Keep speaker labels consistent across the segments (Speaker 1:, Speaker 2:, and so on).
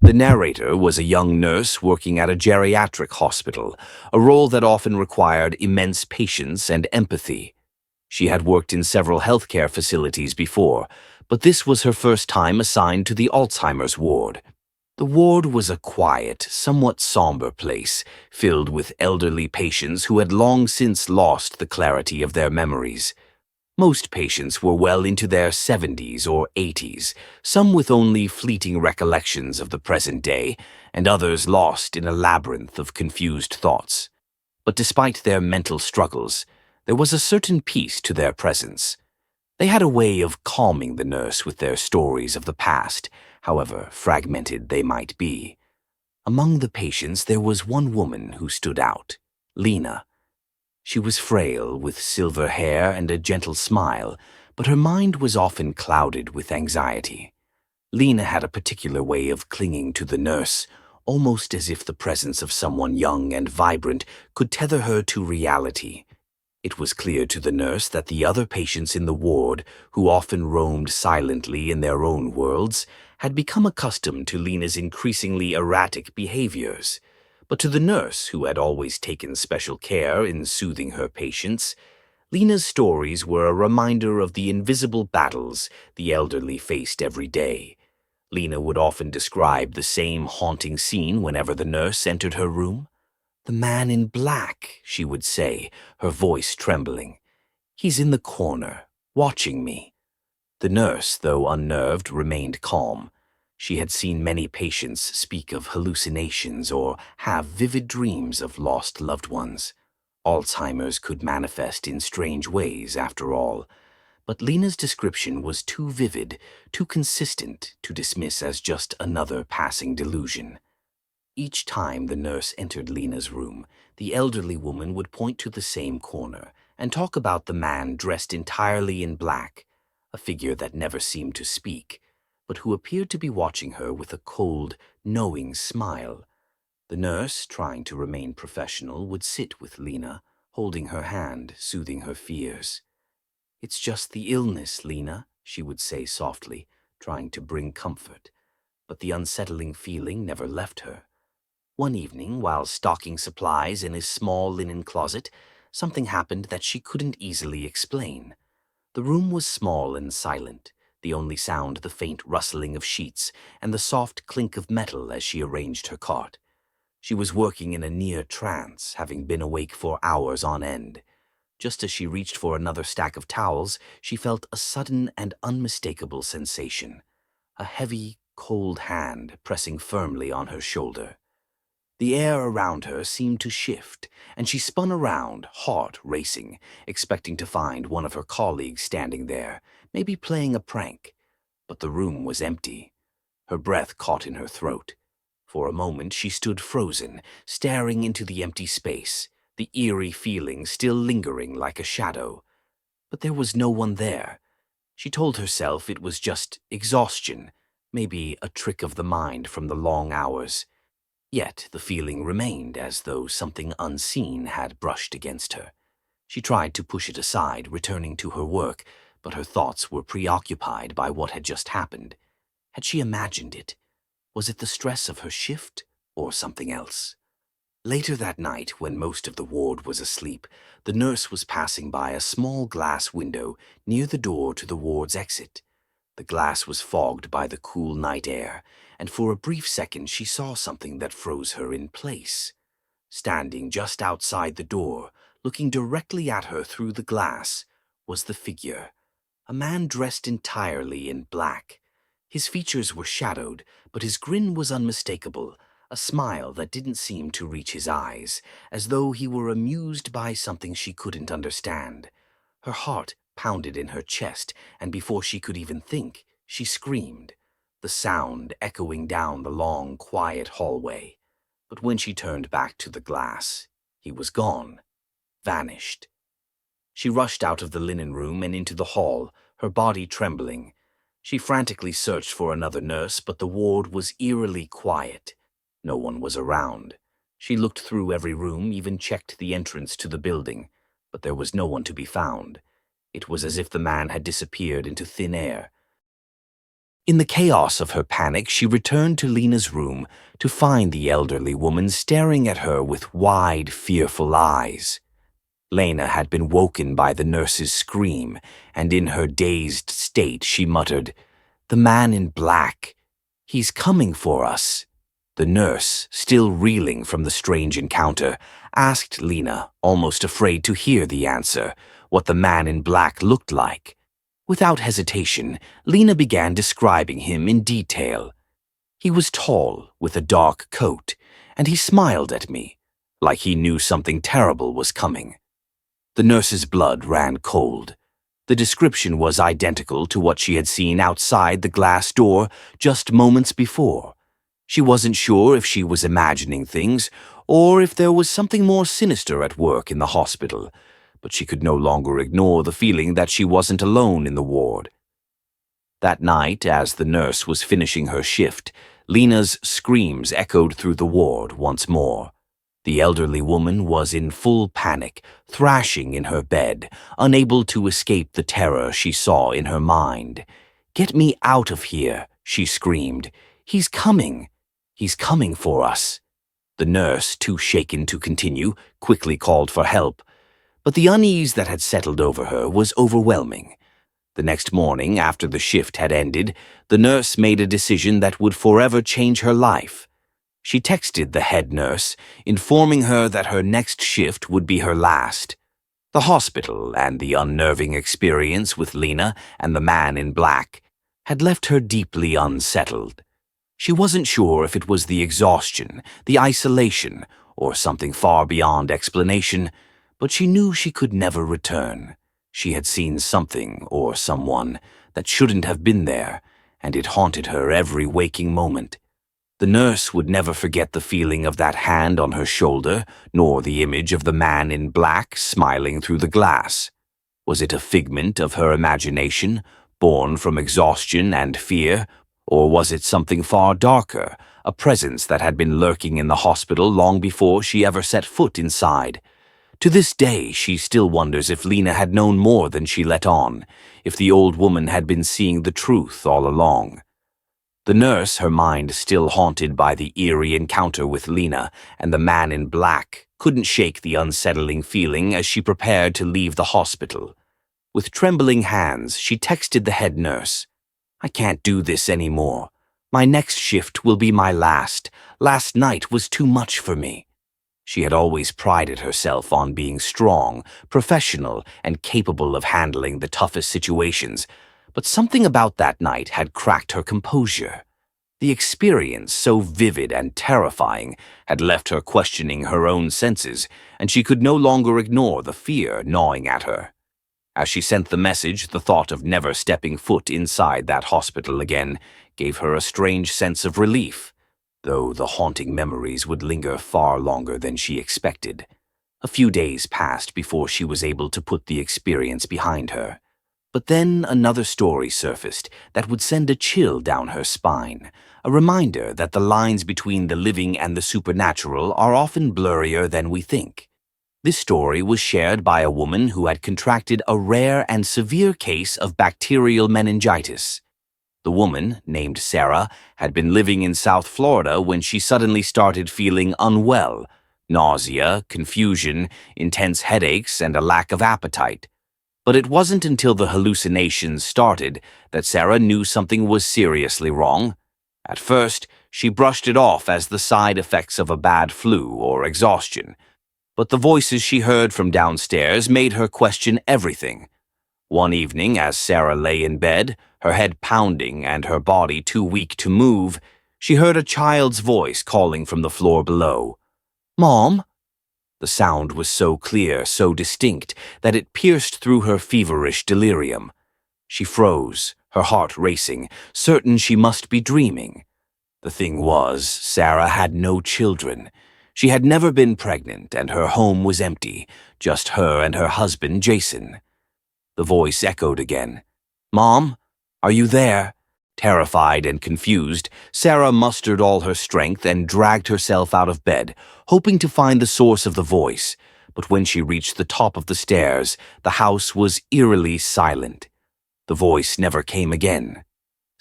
Speaker 1: The narrator was a young nurse working at a geriatric hospital, a role that often required immense patience and empathy. She had worked in several healthcare facilities before, but this was her first time assigned to the Alzheimer's ward. The ward was a quiet, somewhat somber place, filled with elderly patients who had long since lost the clarity of their memories. Most patients were well into their 70s or 80s, some with only fleeting recollections of the present day, and others lost in a labyrinth of confused thoughts. But despite their mental struggles, there was a certain peace to their presence. They had a way of calming the nurse with their stories of the past, however fragmented they might be. Among the patients there was one woman who stood out, Lena. She was frail, with silver hair and a gentle smile, but her mind was often clouded with anxiety. Lena had a particular way of clinging to the nurse, almost as if the presence of someone young and vibrant could tether her to reality. It was clear to the nurse that the other patients in the ward, who often roamed silently in their own worlds, had become accustomed to Lena's increasingly erratic behaviors. But to the nurse, who had always taken special care in soothing her patients, Lena's stories were a reminder of the invisible battles the elderly faced every day. Lena would often describe the same haunting scene whenever the nurse entered her room. "The man in black," she would say, her voice trembling. "He's in the corner, watching me." The nurse, though unnerved, remained calm. She had seen many patients speak of hallucinations or have vivid dreams of lost loved ones. Alzheimer's could manifest in strange ways, after all. But Lena's description was too vivid, too consistent to dismiss as just another passing delusion. Each time the nurse entered Lena's room, the elderly woman would point to the same corner and talk about the man dressed entirely in black, a figure that never seemed to speak, but who appeared to be watching her with a cold, knowing smile. The nurse, trying to remain professional, would sit with Lena, holding her hand, soothing her fears. "It's just the illness, Lena," she would say softly, trying to bring comfort. But the unsettling feeling never left her. One evening, while stocking supplies in his small linen closet, something happened that she couldn't easily explain. The room was small and silent, the only sound the faint rustling of sheets and the soft clink of metal as she arranged her cot. She was working in a near trance, having been awake for hours on end. Just as she reached for another stack of towels, she felt a sudden and unmistakable sensation, a heavy, cold hand pressing firmly on her shoulder. The air around her seemed to shift, and she spun around, heart racing, expecting to find one of her colleagues standing there, maybe playing a prank. But the room was empty. Her breath caught in her throat. For a moment she stood frozen, staring into the empty space, the eerie feeling still lingering like a shadow. But there was no one there. She told herself it was just exhaustion, maybe a trick of the mind from the long hours. Yet the feeling remained as though something unseen had brushed against her. She tried to push it aside, returning to her work, but her thoughts were preoccupied by what had just happened. Had she imagined it? Was it the stress of her shift, or something else? Later that night, when most of the ward was asleep, the nurse was passing by a small glass window near the door to the ward's exit. The glass was fogged by the cool night air, and for a brief second she saw something that froze her in place. Standing just outside the door, looking directly at her through the glass, was the figure, a man dressed entirely in black. His features were shadowed, but his grin was unmistakable, a smile that didn't seem to reach his eyes, as though he were amused by something she couldn't understand. Her heart pounded in her chest, and before she could even think, she screamed, the sound echoing down the long, quiet hallway. But when she turned back to the glass, he was gone, vanished. She rushed out of the linen room and into the hall, her body trembling. She frantically searched for another nurse, but the ward was eerily quiet. No one was around. She looked through every room, even checked the entrance to the building, but there was no one to be found. It was as if the man had disappeared into thin air. In the chaos of her panic, she returned to Lena's room to find the elderly woman staring at her with wide, fearful eyes. Lena had been woken by the nurse's scream, and in her dazed state she muttered, "The man in black. He's coming for us." The nurse, still reeling from the strange encounter, asked Lena, almost afraid to hear the answer, what the man in black looked like. Without hesitation, Lena began describing him in detail. He was tall, with a dark coat, and he smiled at me, like he knew something terrible was coming. The nurse's blood ran cold. The description was identical to what she had seen outside the glass door just moments before. She wasn't sure if she was imagining things or if there was something more sinister at work in the hospital, but she could no longer ignore the feeling that she wasn't alone in the ward. That night, as the nurse was finishing her shift, Lena's screams echoed through the ward once more. The elderly woman was in full panic, thrashing in her bed, unable to escape the terror she saw in her mind. "Get me out of here," she screamed. "He's coming. He's coming for us." The nurse, too shaken to continue, quickly called for help. But the unease that had settled over her was overwhelming. The next morning, after the shift had ended, the nurse made a decision that would forever change her life. She texted the head nurse, informing her that her next shift would be her last. The hospital and the unnerving experience with Lena and the man in black had left her deeply unsettled. She wasn't sure if it was the exhaustion, the isolation, or something far beyond explanation, but she knew she could never return. She had seen something or someone that shouldn't have been there, and it haunted her every waking moment. The nurse would never forget the feeling of that hand on her shoulder, nor the image of the man in black smiling through the glass. Was it a figment of her imagination, born from exhaustion and fear, or was it something far darker, a presence that had been lurking in the hospital long before she ever set foot inside? To this day, she still wonders if Lena had known more than she let on, if the old woman had been seeing the truth all along. The nurse, her mind still haunted by the eerie encounter with Lena and the man in black, couldn't shake the unsettling feeling as she prepared to leave the hospital. With trembling hands, she texted the head nurse, "I can't do this anymore. My next shift will be my last. Last night was too much for me." She had always prided herself on being strong, professional, and capable of handling the toughest situations, but something about that night had cracked her composure. The experience, so vivid and terrifying, had left her questioning her own senses, and she could no longer ignore the fear gnawing at her. As she sent the message, the thought of never stepping foot inside that hospital again gave her a strange sense of relief, though the haunting memories would linger far longer than she expected. A few days passed before she was able to put the experience behind her. But then another story surfaced that would send a chill down her spine, a reminder that the lines between the living and the supernatural are often blurrier than we think. This story was shared by a woman who had contracted a rare and severe case of bacterial meningitis. The woman, named Sarah, had been living in South Florida when she suddenly started feeling unwell, nausea, confusion, intense headaches, and a lack of appetite. But it wasn't until the hallucinations started that Sarah knew something was seriously wrong. At first, she brushed it off as the side effects of a bad flu or exhaustion, but the voices she heard from downstairs made her question everything. One evening, as Sarah lay in bed, her head pounding and her body too weak to move, she heard a child's voice calling from the floor below. "Mom?" The sound was so clear, so distinct, that it pierced through her feverish delirium. She froze, her heart racing, certain she must be dreaming. The thing was, Sarah had no children. She had never been pregnant, and her home was empty, just her and her husband, Jason. The voice echoed again. "Mom, are you there?" Terrified and confused, Sarah mustered all her strength and dragged herself out of bed, hoping to find the source of the voice. But when she reached the top of the stairs, the house was eerily silent. The voice never came again.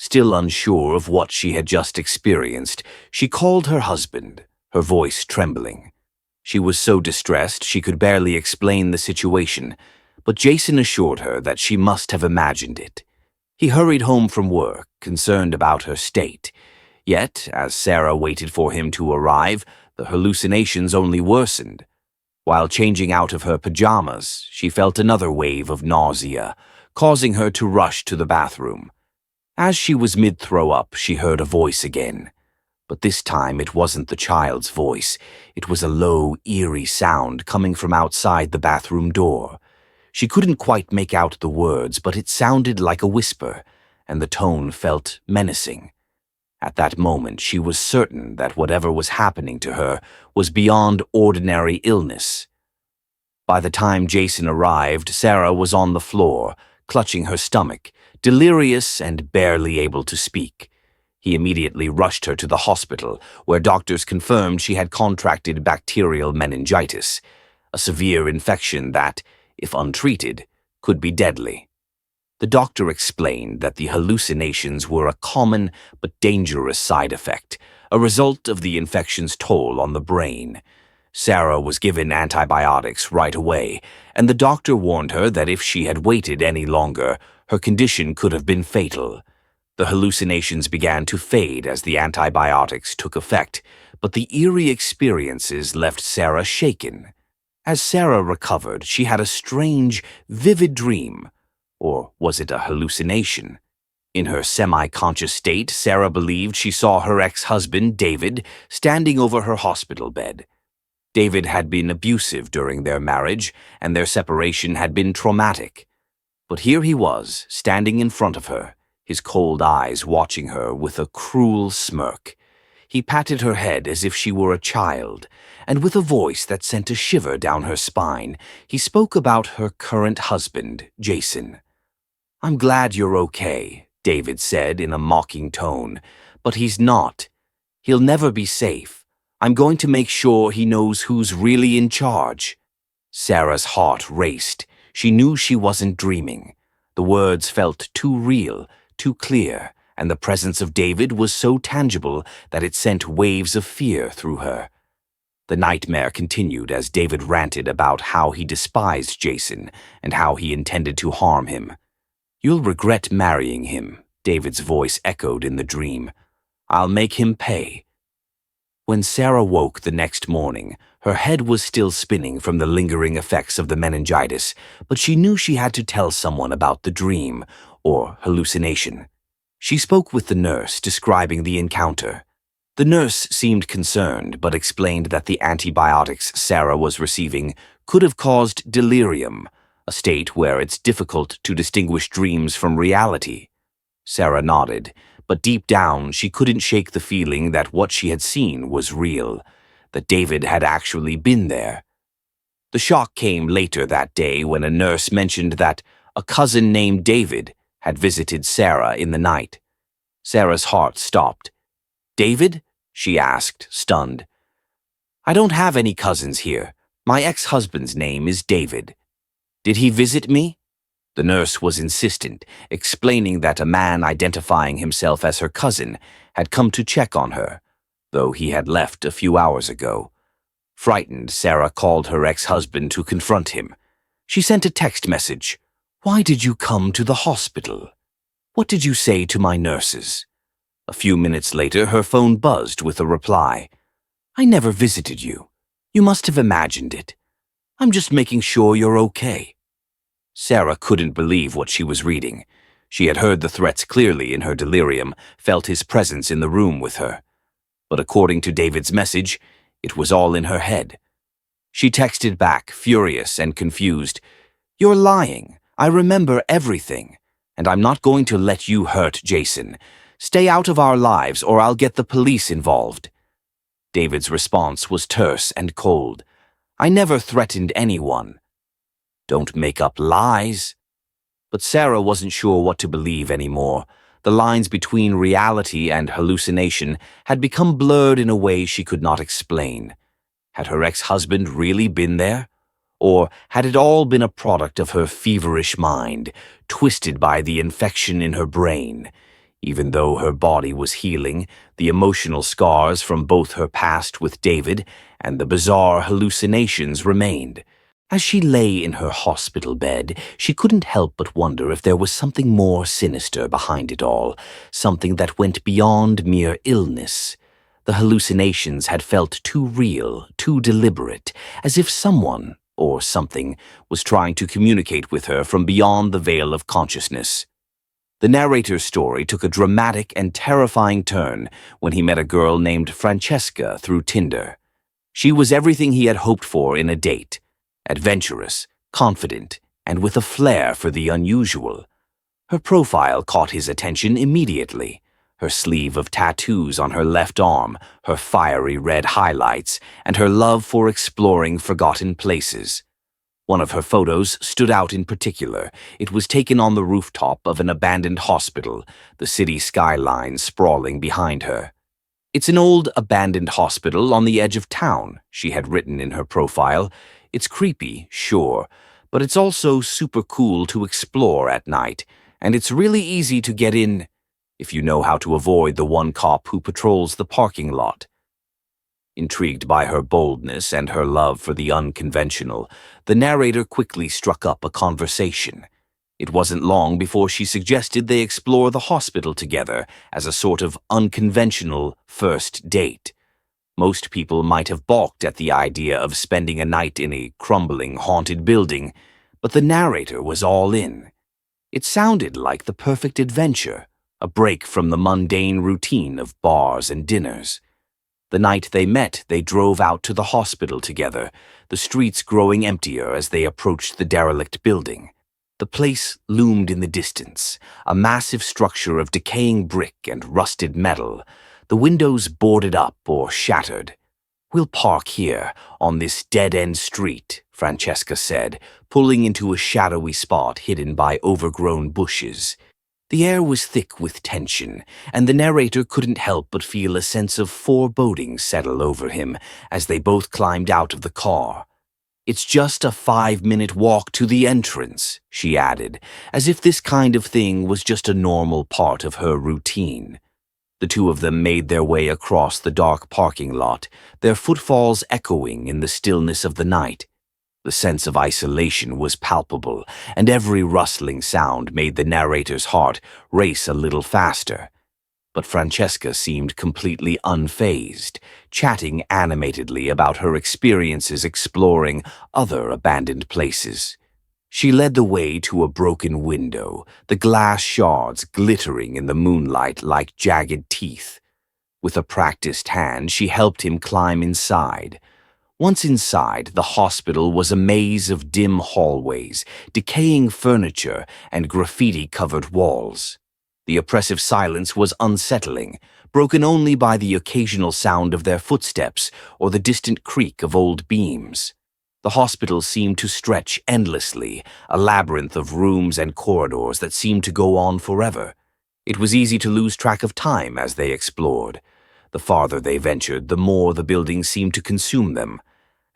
Speaker 1: Still unsure of what she had just experienced, she called her husband, her voice trembling. She was so distressed she could barely explain the situation, but Jason assured her that she must have imagined it. He hurried home from work, concerned about her state. Yet, as Sarah waited for him to arrive, the hallucinations only worsened. While changing out of her pajamas, she felt another wave of nausea, causing her to rush to the bathroom. As she was mid-throw up, she heard a voice again. But this time it wasn't the child's voice. It was a low, eerie sound coming from outside the bathroom door. She couldn't quite make out the words, but it sounded like a whisper, and the tone felt menacing. At that moment, she was certain that whatever was happening to her was beyond ordinary illness. By the time Jason arrived, Sarah was on the floor, clutching her stomach, delirious and barely able to speak. He immediately rushed her to the hospital, where doctors confirmed she had contracted bacterial meningitis, a severe infection that, if untreated, could be deadly. The doctor explained that the hallucinations were a common but dangerous side effect, a result of the infection's toll on the brain. Sarah was given antibiotics right away, and the doctor warned her that if she had waited any longer, her condition could have been fatal. The hallucinations began to fade as the antibiotics took effect, but the eerie experiences left Sarah shaken. As Sarah recovered, she had a strange, vivid dream. Or was it a hallucination? In her semi-conscious state, Sarah believed she saw her ex-husband, David, standing over her hospital bed. David had been abusive during their marriage, and their separation had been traumatic. But here he was, standing in front of her, his cold eyes watching her with a cruel smirk. He patted her head as if she were a child, and with a voice that sent a shiver down her spine, he spoke about her current husband, Jason. "I'm glad you're okay," David said in a mocking tone, "but he's not. He'll never be safe. I'm going to make sure he knows who's really in charge." Sarah's heart raced. She knew she wasn't dreaming. The words felt too real, too clear, and the presence of David was so tangible that it sent waves of fear through her. The nightmare continued as David ranted about how he despised Jason and how he intended to harm him. "You'll regret marrying him," David's voice echoed in the dream. "I'll make him pay." When Sarah woke the next morning, her head was still spinning from the lingering effects of the meningitis, but she knew she had to tell someone about the dream, or hallucination. She spoke with the nurse, describing the encounter. The nurse seemed concerned, but explained that the antibiotics Sarah was receiving could have caused delirium, a state where it's difficult to distinguish dreams from reality. Sarah nodded, but deep down she couldn't shake the feeling that what she had seen was real, that David had actually been there. The shock came later that day when a nurse mentioned that a cousin named David had visited Sarah in the night. Sarah's heart stopped. "David?" she asked, stunned. "I don't have any cousins here. My ex-husband's name is David. Did he visit me?" The nurse was insistent, explaining that a man identifying himself as her cousin had come to check on her, though he had left a few hours ago. Frightened, Sarah called her ex-husband to confront him. She sent a text message. "Why did you come to the hospital? What did you say to my nurses?" A few minutes later, her phone buzzed with a reply. "I never visited you. You must have imagined it. I'm just making sure you're okay." Sarah couldn't believe what she was reading. She had heard the threats clearly in her delirium, felt his presence in the room with her. But according to David's message, it was all in her head. She texted back, furious and confused. "You're lying. I remember everything. And I'm not going to let you hurt Jason. Stay out of our lives or I'll get the police involved." David's response was terse and cold. "I never threatened anyone." "Don't make up lies." But Sarah wasn't sure what to believe anymore. The lines between reality and hallucination had become blurred in a way she could not explain. Had her ex-husband really been there? Or had it all been a product of her feverish mind, twisted by the infection in her brain? Even though her body was healing, the emotional scars from both her past with David and the bizarre hallucinations remained. As she lay in her hospital bed, she couldn't help but wonder if there was something more sinister behind it all, something that went beyond mere illness. The hallucinations had felt too real, too deliberate, as if someone, or something, was trying to communicate with her from beyond the veil of consciousness. The narrator's story took a dramatic and terrifying turn when he met a girl named Francesca through Tinder. She was everything he had hoped for in a date: adventurous, confident, and with a flair for the unusual. Her profile caught his attention immediately. Her sleeve of tattoos on her left arm, her fiery red highlights, and her love for exploring forgotten places. One of her photos stood out in particular. It was taken on the rooftop of an abandoned hospital, the city skyline sprawling behind her. "It's an old, abandoned hospital on the edge of town," she had written in her profile. "It's creepy, sure, but it's also super cool to explore at night, and it's really easy to get in if you know how to avoid the one cop who patrols the parking lot." Intrigued by her boldness and her love for the unconventional, the narrator quickly struck up a conversation. It wasn't long before she suggested they explore the hospital together as a sort of unconventional first date. Most people might have balked at the idea of spending a night in a crumbling, haunted building, but the narrator was all in. It sounded like the perfect adventure, a break from the mundane routine of bars and dinners. The night they met, they drove out to the hospital together, the streets growing emptier as they approached the derelict building. The place loomed in the distance, a massive structure of decaying brick and rusted metal, the windows boarded up or shattered. "We'll park here, on this dead-end street," Francesca said, pulling into a shadowy spot hidden by overgrown bushes. The air was thick with tension, and the narrator couldn't help but feel a sense of foreboding settle over him as they both climbed out of the car. "It's just a 5-minute walk to the entrance," she added, as if this kind of thing was just a normal part of her routine. The two of them made their way across the dark parking lot, their footfalls echoing in the stillness of the night. The sense of isolation was palpable, and every rustling sound made the narrator's heart race a little faster. But Francesca seemed completely unfazed, chatting animatedly about her experiences exploring other abandoned places. She led the way to a broken window, the glass shards glittering in the moonlight like jagged teeth. With a practiced hand, she helped him climb inside. Once inside, the hospital was a maze of dim hallways, decaying furniture, and graffiti-covered walls. The oppressive silence was unsettling, broken only by the occasional sound of their footsteps or the distant creak of old beams. The hospital seemed to stretch endlessly, a labyrinth of rooms and corridors that seemed to go on forever. It was easy to lose track of time as they explored. The farther they ventured, the more the building seemed to consume them.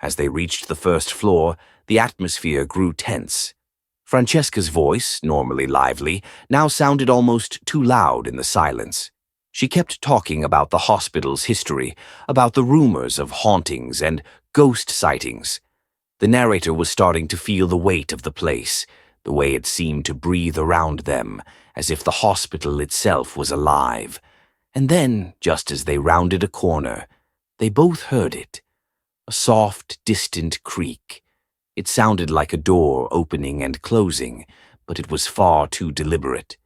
Speaker 1: As they reached the first floor, the atmosphere grew tense. Francesca's voice, normally lively, now sounded almost too loud in the silence. She kept talking about the hospital's history, about the rumors of hauntings and ghost sightings. The narrator was starting to feel the weight of the place, the way it seemed to breathe around them, as if the hospital itself was alive. And then, just as they rounded a corner, they both heard it. A soft, distant creak. It sounded like a door opening and closing, but it was far too deliberate.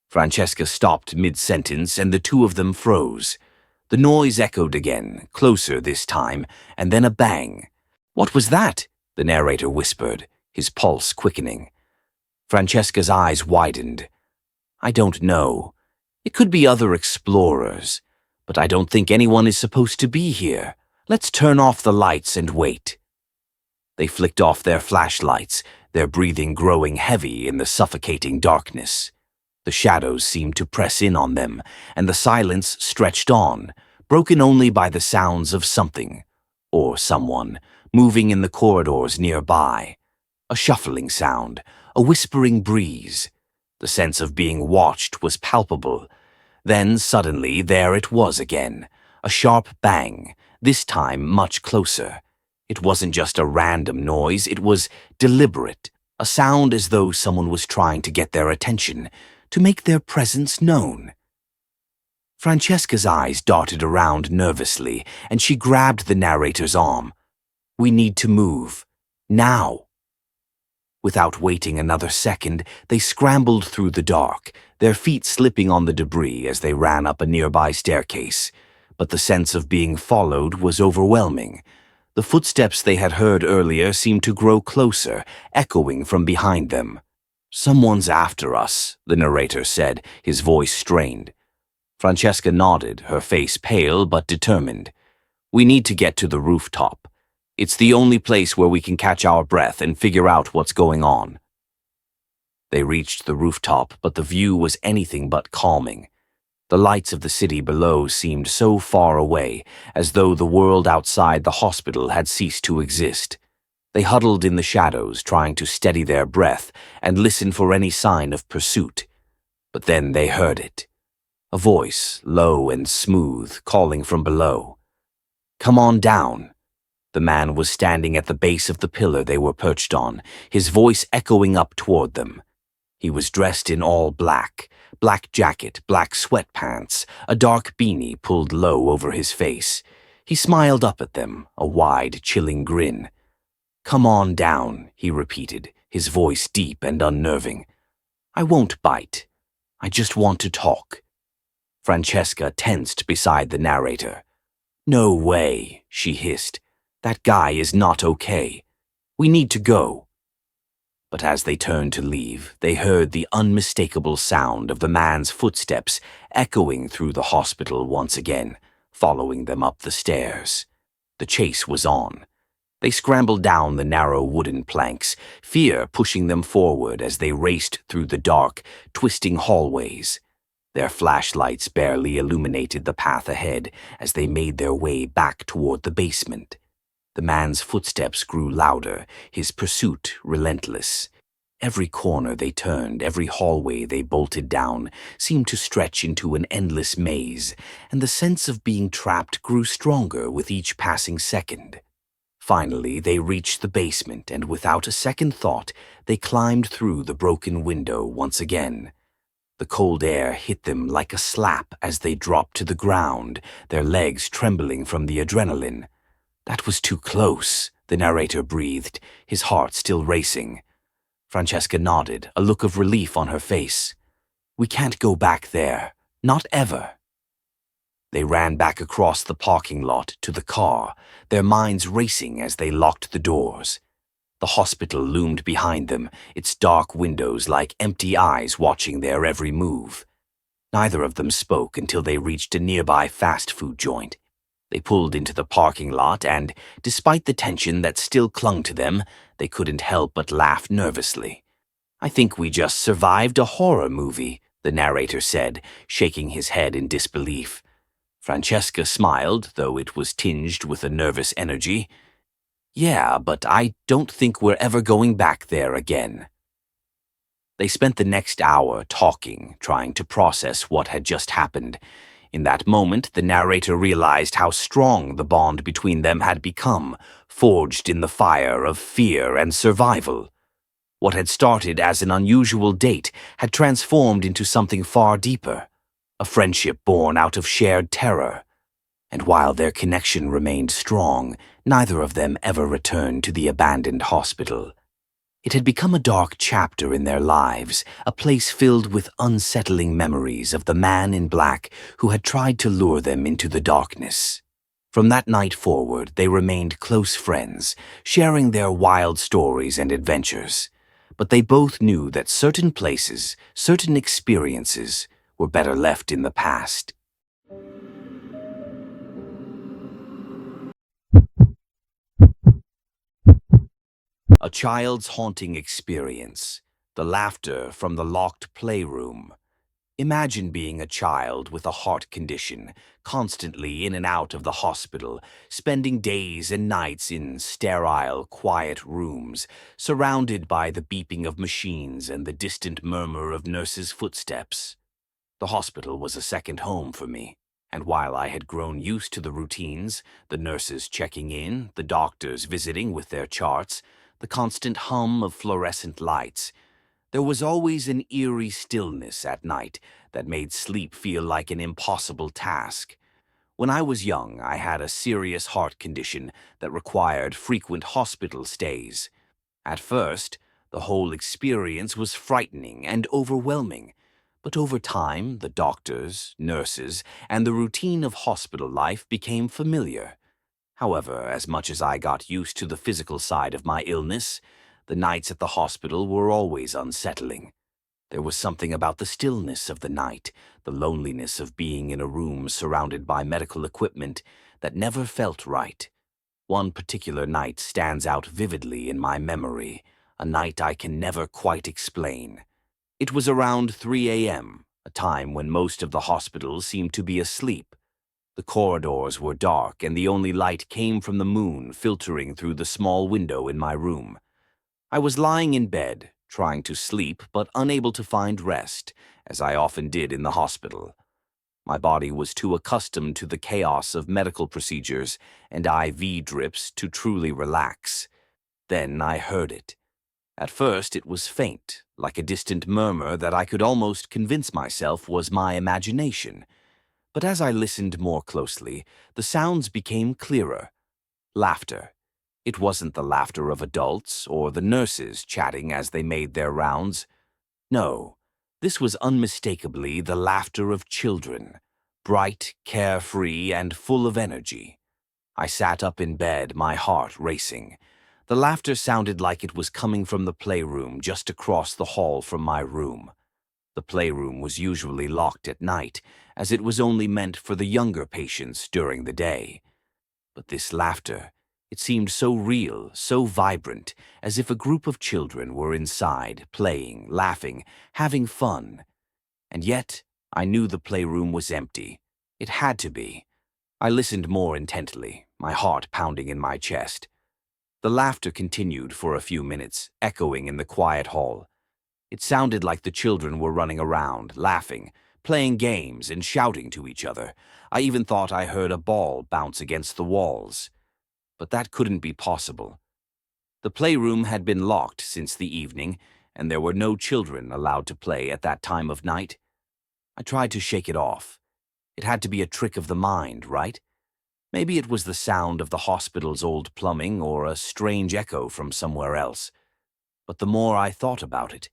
Speaker 1: Francesca stopped mid-sentence, and the two of them froze. The noise echoed again, closer this time, and then a bang. "What was that?" the narrator whispered, his pulse quickening. Francesca's eyes widened. "I don't know. It could be other explorers, but I don't think anyone is supposed to be here. Let's turn off the lights and wait." They flicked off their flashlights, their breathing growing heavy in the suffocating darkness. The shadows seemed to press in on them, and the silence stretched on, broken only by the sounds of something, or someone, moving in the corridors nearby. A shuffling sound, a whispering breeze. The sense of being watched was palpable. Then, suddenly, there it was again. A sharp bang, this time much closer. It wasn't just a random noise, it was deliberate, a sound as though someone was trying to get their attention, to make their presence known. Francesca's eyes darted around nervously, and she grabbed the narrator's arm. "We need to move. Now." Without waiting another second, they scrambled through the dark, their feet slipping on the debris as they ran up a nearby staircase. But the sense of being followed was overwhelming. The footsteps they had heard earlier seemed to grow closer, echoing from behind them. "Someone's after us," the narrator said, his voice strained. Francesca nodded, her face pale but determined. "We need to get to the rooftop. It's the only place where we can catch our breath and figure out what's going on." They reached the rooftop, but the view was anything but calming. The lights of the city below seemed so far away, as though the world outside the hospital had ceased to exist. They huddled in the shadows, trying to steady their breath and listen for any sign of pursuit. But then they heard it. A voice, low and smooth, calling from below. "Come on down." The man was standing at the base of the pillar they were perched on, his voice echoing up toward them. He was dressed in all black, black jacket, black sweatpants, a dark beanie pulled low over his face. He smiled up at them, a wide, chilling grin. "Come on down," he repeated, his voice deep and unnerving. "I won't bite. I just want to talk." Francesca tensed beside the narrator. "No way," she hissed. "That guy is not okay. We need to go." But as they turned to leave, they heard the unmistakable sound of the man's footsteps echoing through the hospital once again, following them up the stairs. The chase was on. They scrambled down the narrow wooden planks, fear pushing them forward as they raced through the dark, twisting hallways. Their flashlights barely illuminated the path ahead as they made their way back toward the basement. The man's footsteps grew louder, his pursuit relentless. Every corner they turned, every hallway they bolted down, seemed to stretch into an endless maze, and the sense of being trapped grew stronger with each passing second. Finally, they reached the basement, and without a second thought, they climbed through the broken window once again. The cold air hit them like a slap as they dropped to the ground, their legs trembling from the adrenaline. "That was too close," the narrator breathed, his heart still racing. Francesca nodded, a look of relief on her face. "We can't go back there. Not ever." They ran back across the parking lot to the car, their minds racing as they locked the doors. The hospital loomed behind them, its dark windows like empty eyes watching their every move. Neither of them spoke until they reached a nearby fast food joint. They pulled into the parking lot and, despite the tension that still clung to them, they couldn't help but laugh nervously. "I think we just survived a horror movie," the narrator said, shaking his head in disbelief. Francesca smiled, though it was tinged with a nervous energy. "Yeah, but I don't think we're ever going back there again." They spent the next hour talking, trying to process what had just happened. In that moment, the narrator realized how strong the bond between them had become, forged in the fire of fear and survival. What had started as an unusual date had transformed into something far deeper, a friendship born out of shared terror. And while their connection remained strong, neither of them ever returned to the abandoned hospital. It had become a dark chapter in their lives, a place filled with unsettling memories of the man in black who had tried to lure them into the darkness. From that night forward, they remained close friends, sharing their wild stories and adventures. But they both knew that certain places, certain experiences, were better left in the past. A child's haunting experience, the laughter from the locked playroom. Imagine being a child with a heart condition, constantly in and out of the hospital, spending days and nights in sterile, quiet rooms, surrounded by the beeping of machines and the distant murmur of nurses' footsteps. The hospital was a second home for me, and while I had grown used to the routines, the nurses checking in, the doctors visiting with their charts, the constant hum of fluorescent lights, there was always an eerie stillness at night that made sleep feel like an impossible task. When I was young, I had a serious heart condition that required frequent hospital stays. At first, the whole experience was frightening and overwhelming, but over time, the doctors, nurses, and the routine of hospital life became familiar. However, as much as I got used to the physical side of my illness, the nights at the hospital were always unsettling. There was something about the stillness of the night, the loneliness of being in a room surrounded by medical equipment that never felt right. One particular night stands out vividly in my memory, a night I can never quite explain. It was around 3 a.m., a time when most of the hospital seemed to be asleep. The corridors were dark and the only light came from the moon filtering through the small window in my room. I was lying in bed, trying to sleep but unable to find rest, as I often did in the hospital. My body was too accustomed to the chaos of medical procedures and IV drips to truly relax. Then I heard it. At first it was faint, like a distant murmur that I could almost convince myself was my imagination. But as I listened more closely, the sounds became clearer. Laughter. It wasn't the laughter of adults or the nurses chatting as they made their rounds. No, this was unmistakably the laughter of children, bright, carefree, and full of energy. I sat up in bed, my heart racing. The laughter sounded like it was coming from the playroom just across the hall from my room. The playroom was usually locked at night, as it was only meant for the younger patients during the day. But this laughter, it seemed so real, so vibrant, as if a group of children were inside, playing, laughing, having fun. And yet, I knew the playroom was empty. It had to be. I listened more intently, my heart pounding in my chest. The laughter continued for a few minutes, echoing in the quiet hall. It sounded like the children were running around, laughing, playing games, and shouting to each other. I even thought I heard a ball bounce against the walls. But that couldn't be possible. The playroom had been locked since the evening, and there were no children allowed to play at that time of night. I tried to shake it off. It had to be a trick of the mind, right? Maybe it was the sound of the hospital's old plumbing or a strange echo from somewhere else. But the more I thought about it,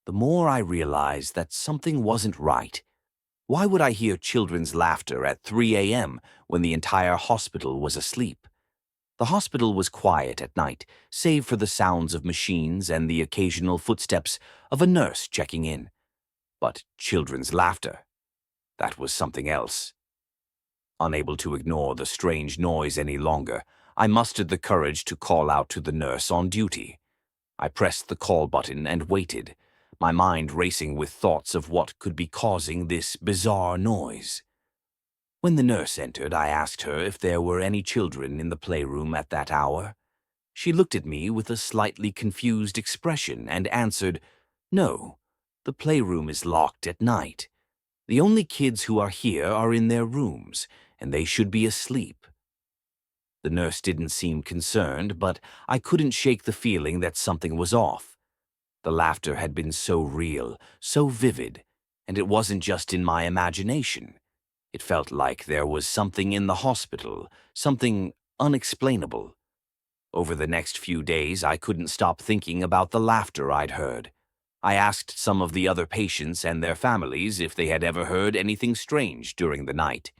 Speaker 1: the more I realized that something wasn't right. Why would I hear children's laughter at 3 a.m. when the entire hospital was asleep? The hospital was quiet at night, save for the sounds of machines and the occasional footsteps of a nurse checking in. But children's laughter, that was something else. Unable to ignore the strange noise any longer, I mustered the courage to call out to the nurse on duty. I pressed the call button and waited, my mind racing with thoughts of what could be causing this bizarre noise. When the nurse entered, I asked her if there were any children in the playroom at that hour. She looked at me with a slightly confused expression and answered, "No, the playroom is locked at night. The only kids who are here are in their rooms, and they should be asleep." The nurse didn't seem concerned, but I couldn't shake the feeling that something was off. The laughter had been so real, so vivid, and it wasn't just in my imagination. It felt like there was something in the hospital, something unexplainable. Over the next few days, I couldn't stop thinking about the laughter I'd heard. I asked some of the other patients and their families if they had ever heard anything strange during the night.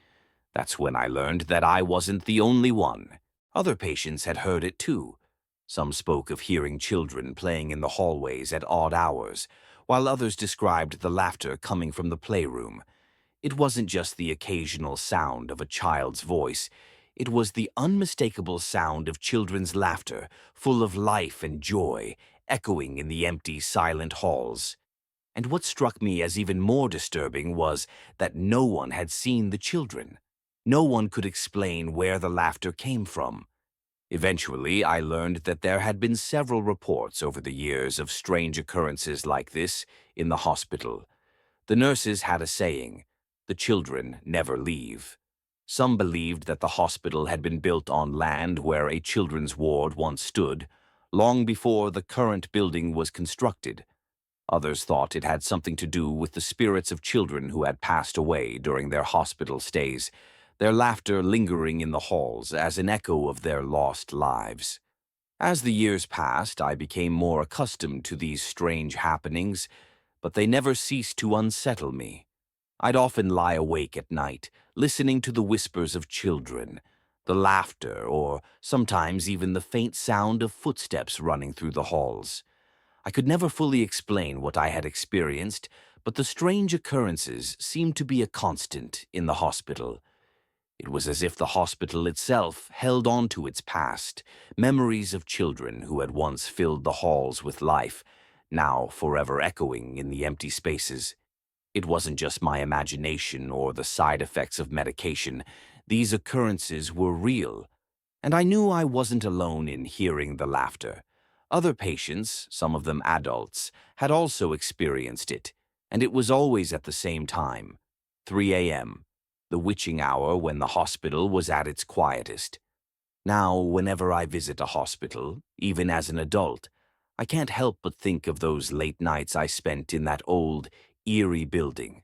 Speaker 1: That's when I learned that I wasn't the only one. Other patients had heard it too. Some spoke of hearing children playing in the hallways at odd hours, while others described the laughter coming from the playroom. It wasn't just the occasional sound of a child's voice. It was the unmistakable sound of children's laughter, full of life and joy, echoing in the empty, silent halls. And what struck me as even more disturbing was that no one had seen the children. No one could explain where the laughter came from. Eventually, I learned that there had been several reports over the years of strange occurrences like this in the hospital. The nurses had a saying, "The children never leave." Some believed that the hospital had been built on land where a children's ward once stood, long before the current building was constructed. Others thought it had something to do with the spirits of children who had passed away during their hospital stays, their laughter lingering in the halls as an echo of their lost lives. As the years passed, I became more accustomed to these strange happenings, but they never ceased to unsettle me. I'd often lie awake at night, listening to the whispers of children, the laughter, or sometimes even the faint sound of footsteps running through the halls. I could never fully explain what I had experienced, but the strange occurrences seemed to be a constant in the hospital. It was as if the hospital itself held on to its past, memories of children who had once filled the halls with life, now forever echoing in the empty spaces. It wasn't just my imagination or the side effects of medication. These occurrences were real, and I knew I wasn't alone in hearing the laughter. Other patients, some of them adults, had also experienced it, and it was always at the same time, 3 a.m., the witching hour when the hospital was at its quietest. Now, whenever I visit a hospital, even as an adult, I can't help but think of those late nights I spent in that old, eerie building.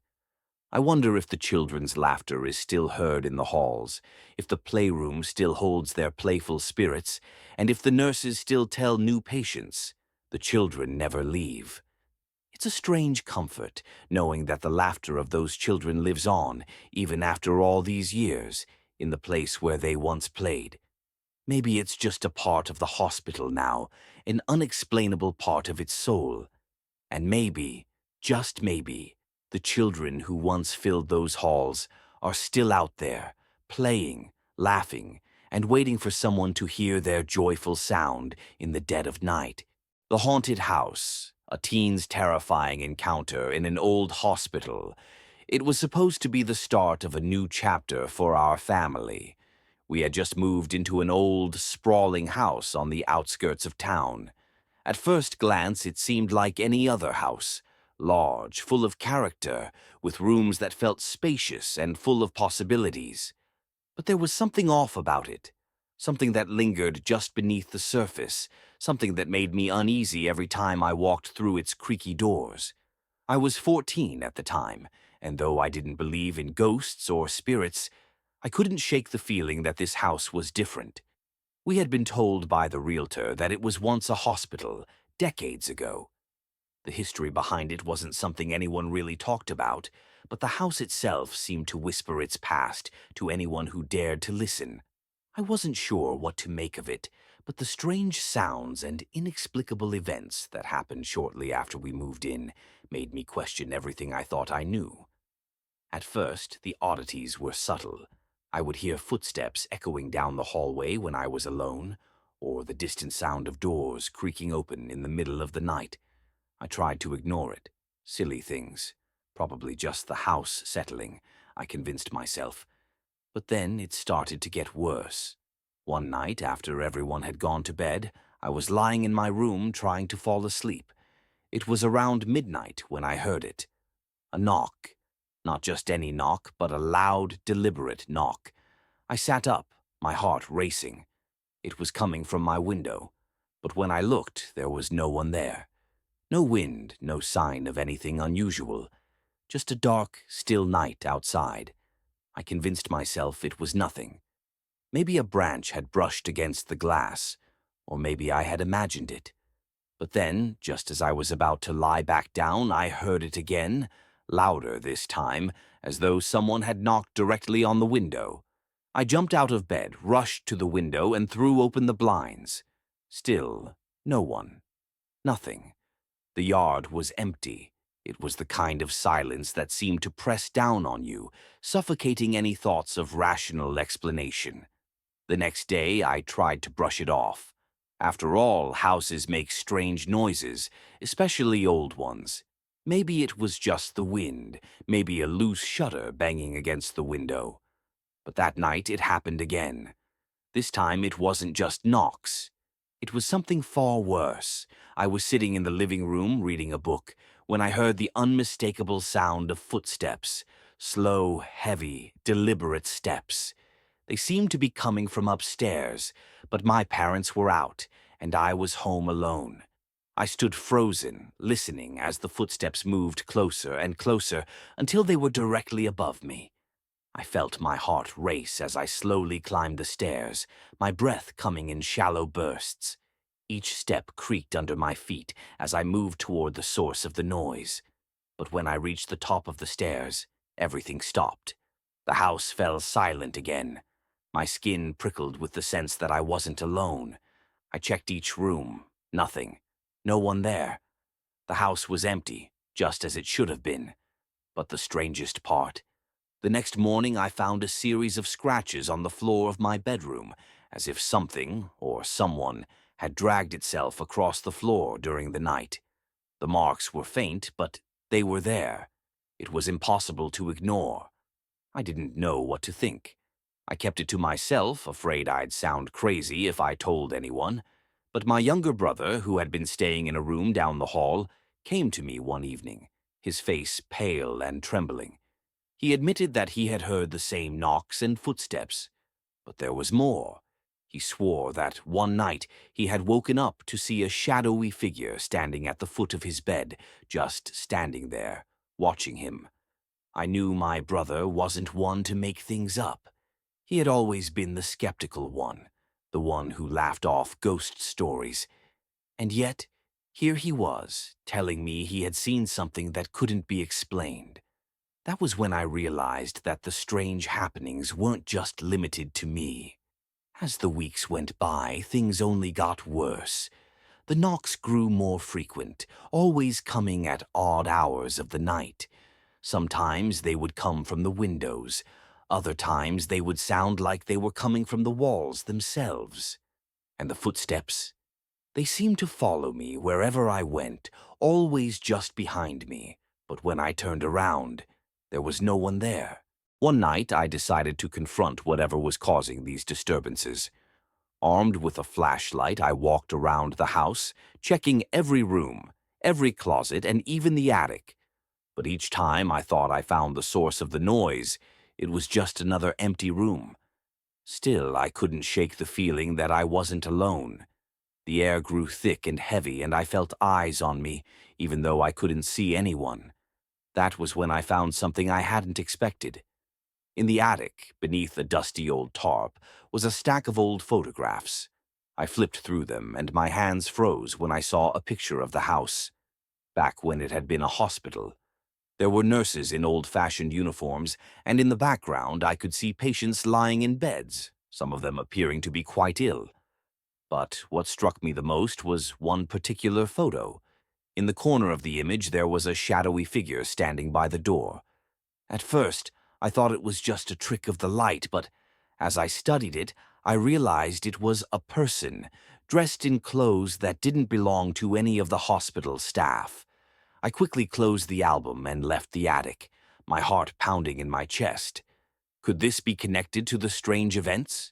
Speaker 1: I wonder if the children's laughter is still heard in the halls, if the playroom still holds their playful spirits, and if the nurses still tell new patients, "The children never leave." It's a strange comfort, knowing that the laughter of those children lives on, even after all these years, in the place where they once played. Maybe it's just a part of the hospital now, an unexplainable part of its soul. And maybe, just maybe, the children who once filled those halls are still out there, playing, laughing, and waiting for someone to hear their joyful sound in the dead of night. The Haunted House, a teen's terrifying encounter in an old hospital. It was supposed to be the start of a new chapter for our family. We had just moved into an old, sprawling house on the outskirts of town. At first glance, it seemed like any other house, large, full of character, with rooms that felt spacious and full of possibilities. But there was something off about it, something that lingered just beneath the surface, something that made me uneasy every time I walked through its creaky doors. I was 14 at the time, and though I didn't believe in ghosts or spirits, I couldn't shake the feeling that this house was different. We had been told by the realtor that it was once a hospital, decades ago. The history behind it wasn't something anyone really talked about, but the house itself seemed to whisper its past to anyone who dared to listen. I wasn't sure what to make of it, but the strange sounds and inexplicable events that happened shortly after we moved in made me question everything I thought I knew. At first, the oddities were subtle. I would hear footsteps echoing down the hallway when I was alone, or the distant sound of doors creaking open in the middle of the night. I tried to ignore it. Silly things. Probably just the house settling, I convinced myself. But then it started to get worse. One night, after everyone had gone to bed, I was lying in my room trying to fall asleep. It was around midnight when I heard it. A knock. Not just any knock, but a loud, deliberate knock. I sat up, my heart racing. It was coming from my window, but when I looked, there was no one there. No wind, no sign of anything unusual. Just a dark, still night outside. I convinced myself it was nothing. Maybe a branch had brushed against the glass, or maybe I had imagined it. But then, just as I was about to lie back down, I heard it again, louder this time, as though someone had knocked directly on the window. I jumped out of bed, rushed to the window, and threw open the blinds. Still, no one. Nothing. The yard was empty. It was the kind of silence that seemed to press down on you, suffocating any thoughts of rational explanation. The next day, I tried to brush it off. After all, houses make strange noises, especially old ones. Maybe it was just the wind, maybe a loose shutter banging against the window. But that night it happened again. This time it wasn't just knocks. It was something far worse. I was sitting in the living room reading a book when I heard the unmistakable sound of footsteps, slow, heavy, deliberate steps. They seemed to be coming from upstairs, but my parents were out, and I was home alone. I stood frozen, listening as the footsteps moved closer and closer until they were directly above me. I felt my heart race as I slowly climbed the stairs, my breath coming in shallow bursts. Each step creaked under my feet as I moved toward the source of the noise. But when I reached the top of the stairs, everything stopped. The house fell silent again. My skin prickled with the sense that I wasn't alone. I checked each room. Nothing. No one there. The house was empty, just as it should have been. But the strangest part, the next morning I found a series of scratches on the floor of my bedroom, as if something, or someone, had dragged itself across the floor during the night. The marks were faint, but they were there. It was impossible to ignore. I didn't know what to think. I kept it to myself, afraid I'd sound crazy if I told anyone. But my younger brother, who had been staying in a room down the hall, came to me one evening, his face pale and trembling. He admitted that he had heard the same knocks and footsteps. But there was more. He swore that one night he had woken up to see a shadowy figure standing at the foot of his bed, just standing there, watching him. I knew my brother wasn't one to make things up. He had always been the skeptical one, the one who laughed off ghost stories. And yet, here he was, telling me he had seen something that couldn't be explained. That was when I realized that the strange happenings weren't just limited to me. As the weeks went by, things only got worse. The knocks grew more frequent, always coming at odd hours of the night. Sometimes they would come from the windows. Other times they would sound like they were coming from the walls themselves. And the footsteps? They seemed to follow me wherever I went, always just behind me. But when I turned around, there was no one there. One night, I decided to confront whatever was causing these disturbances. Armed with a flashlight, I walked around the house, checking every room, every closet, and even the attic. But each time I thought I found the source of the noise, it was just another empty room. Still, I couldn't shake the feeling that I wasn't alone. The air grew thick and heavy, and I felt eyes on me, even though I couldn't see anyone. That was when I found something I hadn't expected. In the attic, beneath a dusty old tarp, was a stack of old photographs. I flipped through them, and my hands froze when I saw a picture of the house. Back when it had been a hospital. There were nurses in old-fashioned uniforms, and in the background I could see patients lying in beds, some of them appearing to be quite ill. But what struck me the most was one particular photo. In the corner of the image there was a shadowy figure standing by the door. At first, I thought it was just a trick of the light, but as I studied it, I realized it was a person, dressed in clothes that didn't belong to any of the hospital staff. I quickly closed the album and left the attic, my heart pounding in my chest. Could this be connected to the strange events?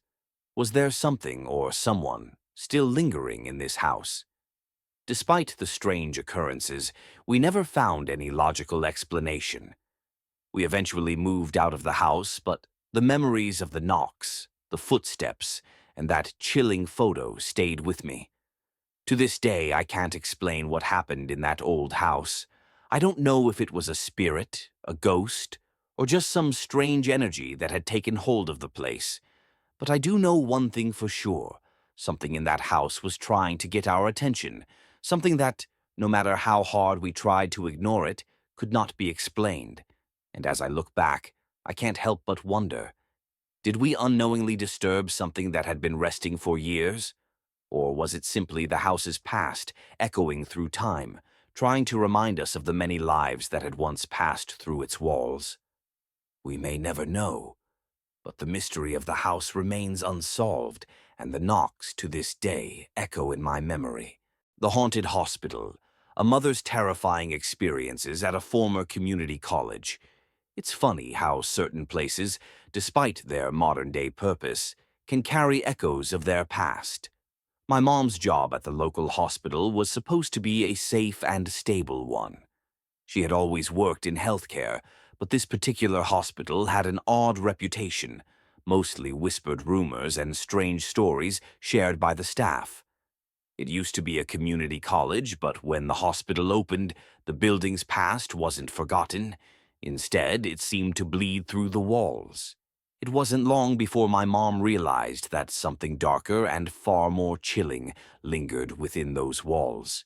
Speaker 1: Was there something or someone still lingering in this house? Despite the strange occurrences, we never found any logical explanation. We eventually moved out of the house, but the memories of the knocks, the footsteps, and that chilling photo stayed with me. To this day, I can't explain what happened in that old house. I don't know if it was a spirit, a ghost, or just some strange energy that had taken hold of the place. But I do know one thing for sure. Something in that house was trying to get our attention, something that, no matter how hard we tried to ignore it, could not be explained. And as I look back, I can't help but wonder, did we unknowingly disturb something that had been resting for years? Or was it simply the house's past, echoing through time, trying to remind us of the many lives that had once passed through its walls? We may never know, but the mystery of the house remains unsolved, and the knocks to this day echo in my memory. The haunted hospital, a mother's terrifying experiences at a former community college. It's funny how certain places, despite their modern-day purpose, can carry echoes of their past. My mom's job at the local hospital was supposed to be a safe and stable one. She had always worked in healthcare, but this particular hospital had an odd reputation, mostly whispered rumors and strange stories shared by the staff. It used to be a community college, but when the hospital opened, the building's past wasn't forgotten. Instead, it seemed to bleed through the walls. It wasn't long before my mom realized that something darker and far more chilling lingered within those walls.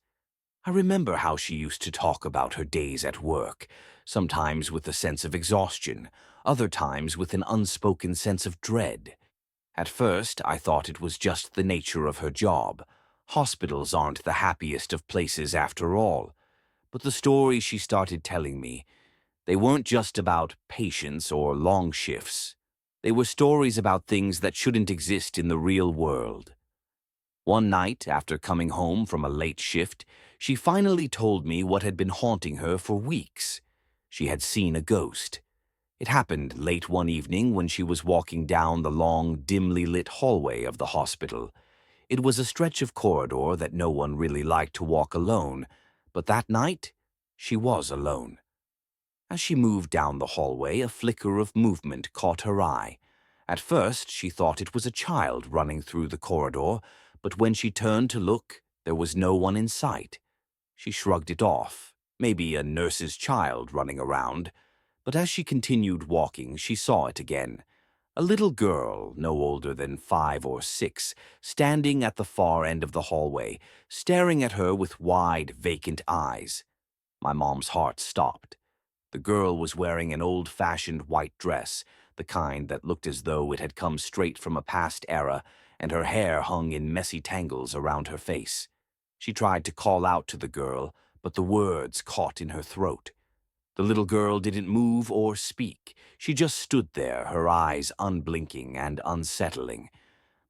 Speaker 1: I remember how she used to talk about her days at work, sometimes with a sense of exhaustion, other times with an unspoken sense of dread. At first, I thought it was just the nature of her job. Hospitals aren't the happiest of places after all. But the stories she started telling me, they weren't just about patients or long shifts. They were stories about things that shouldn't exist in the real world. One night, after coming home from a late shift, she finally told me what had been haunting her for weeks. She had seen a ghost. It happened late one evening when she was walking down the long, dimly lit hallway of the hospital. It was a stretch of corridor that no one really liked to walk alone, but that night, she was alone. As she moved down the hallway, a flicker of movement caught her eye. At first, she thought it was a child running through the corridor, but when she turned to look, there was no one in sight. She shrugged it off, maybe a nurse's child running around. But as she continued walking, she saw it again. A little girl, no older than 5 or 6, standing at the far end of the hallway, staring at her with wide, vacant eyes. My mom's heart stopped. The girl was wearing an old-fashioned white dress, the kind that looked as though it had come straight from a past era, and her hair hung in messy tangles around her face. She tried to call out to the girl, but the words caught in her throat. The little girl didn't move or speak. She just stood there, her eyes unblinking and unsettling.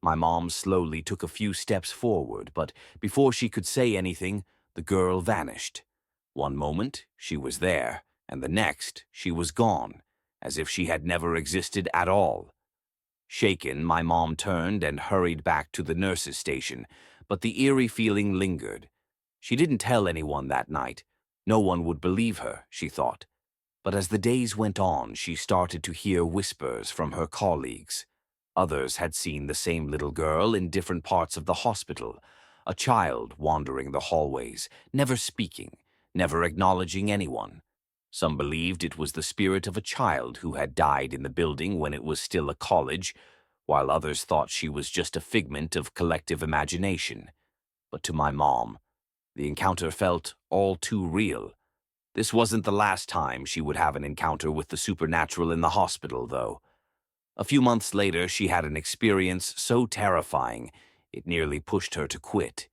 Speaker 1: My mom slowly took a few steps forward, but before she could say anything, the girl vanished. One moment, she was there, and the next, she was gone, as if she had never existed at all. Shaken, my mom turned and hurried back to the nurse's station, but the eerie feeling lingered. She didn't tell anyone that night. No one would believe her, she thought. But as the days went on, she started to hear whispers from her colleagues. Others had seen the same little girl in different parts of the hospital, a child wandering the hallways, never speaking, never acknowledging anyone. Some believed it was the spirit of a child who had died in the building when it was still a college, while others thought she was just a figment of collective imagination. But to my mom, the encounter felt all too real. This wasn't the last time she would have an encounter with the supernatural in the hospital, though. A few months later, she had an experience so terrifying, it nearly pushed her to quit.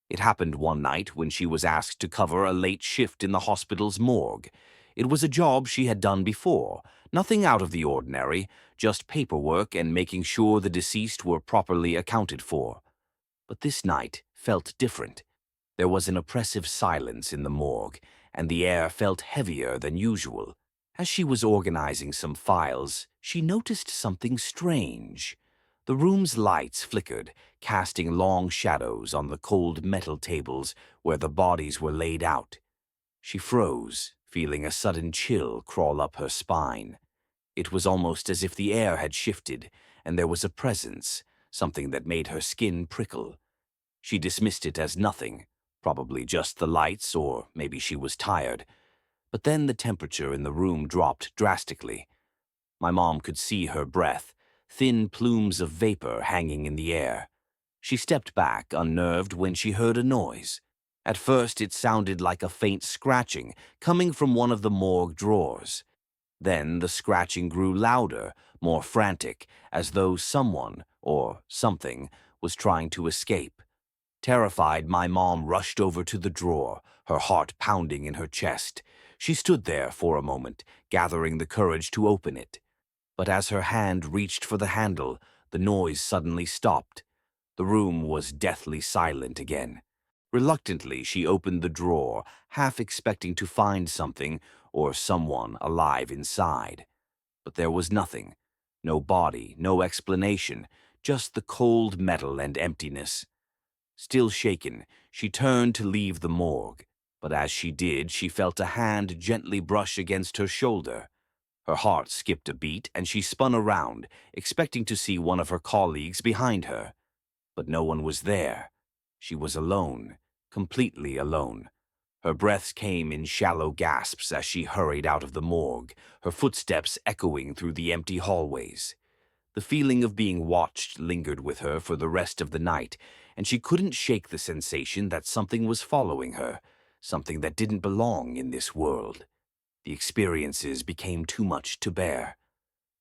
Speaker 1: It happened one night when she was asked to cover a late shift in the hospital's morgue. It was a job she had done before, nothing out of the ordinary, just paperwork and making sure the deceased were properly accounted for. But this night felt different. There was an oppressive silence in the morgue, and the air felt heavier than usual. As she was organizing some files, she noticed something strange. The room's lights flickered, casting long shadows on the cold metal tables where the bodies were laid out. She froze, feeling a sudden chill crawl up her spine. It was almost as if the air had shifted, and there was a presence, something that made her skin prickle. She dismissed it as nothing, probably just the lights, or maybe she was tired. But then the temperature in the room dropped drastically. My mom could see her breath, thin plumes of vapor hanging in the air. She stepped back, unnerved, when she heard a noise. At first, it sounded like a faint scratching coming from one of the morgue drawers. Then the scratching grew louder, more frantic, as though someone, or something, was trying to escape. Terrified, my mom rushed over to the drawer, her heart pounding in her chest. She stood there for a moment, gathering the courage to open it. But as her hand reached for the handle, the noise suddenly stopped. The room was deathly silent again. Reluctantly, she opened the drawer, half expecting to find something or someone alive inside. But there was nothing. No body, no explanation, just the cold metal and emptiness. Still shaken, she turned to leave the morgue, but as she did, she felt a hand gently brush against her shoulder. Her heart skipped a beat, and she spun around, expecting to see one of her colleagues behind her. But no one was there. She was alone, completely alone. Her breaths came in shallow gasps as she hurried out of the morgue, her footsteps echoing through the empty hallways. The feeling of being watched lingered with her for the rest of the night, and she couldn't shake the sensation that something was following her, something that didn't belong in this world. The experiences became too much to bear.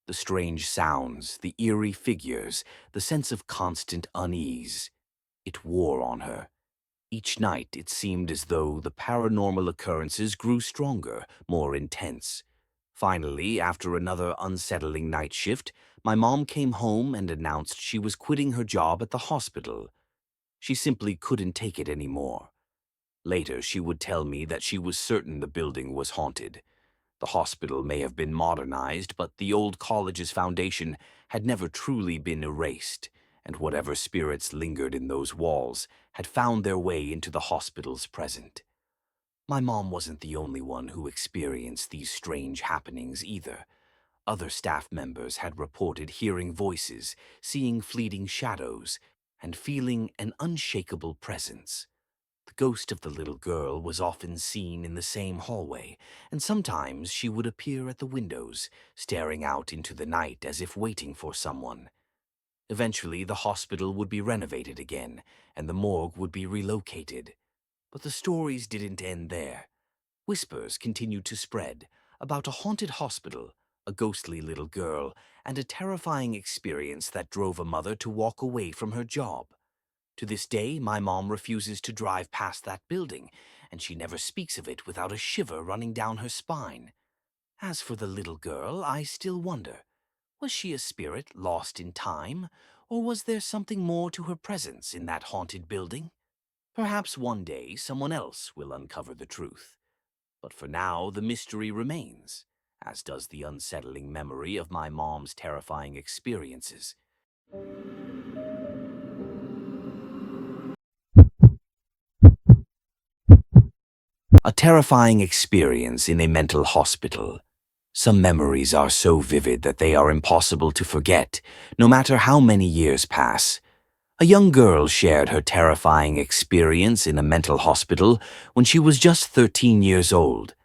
Speaker 1: The strange sounds, the eerie figures, the sense of constant unease. It wore on her. Each night it seemed as though the paranormal occurrences grew stronger, more intense. Finally, after another unsettling night shift, my mom came home and announced she was quitting her job at the hospital. She simply couldn't take it anymore. Later, she would tell me that she was certain the building was haunted. The hospital may have been modernized, but the old college's foundation had never truly been erased, and whatever spirits lingered in those walls had found their way into the hospital's present. My mom wasn't the only one who experienced these strange happenings either. Other staff members had reported hearing voices, seeing fleeting shadows, and feeling an unshakable presence. The ghost of the little girl was often seen in the same hallway, and sometimes she would appear at the windows, staring out into the night as if waiting for someone. Eventually, the hospital would be renovated again, and the morgue would be relocated. But the stories didn't end there. Whispers continued to spread about a haunted hospital, a ghostly little girl, and a terrifying experience that drove a mother to walk away from her job. To this day, my mom refuses to drive past that building, and she never speaks of it without a shiver running down her spine. As for the little girl, I still wonder, was she a spirit lost in time, or was there something more to her presence in that haunted building? Perhaps one day someone else will uncover the truth. But for now, the mystery remains, as does the unsettling memory of my mom's terrifying experiences. A terrifying experience in a mental hospital. Some memories are so vivid that they are impossible to forget, no matter how many years pass. A young girl shared her terrifying experience in a mental hospital when she was just 13 years old.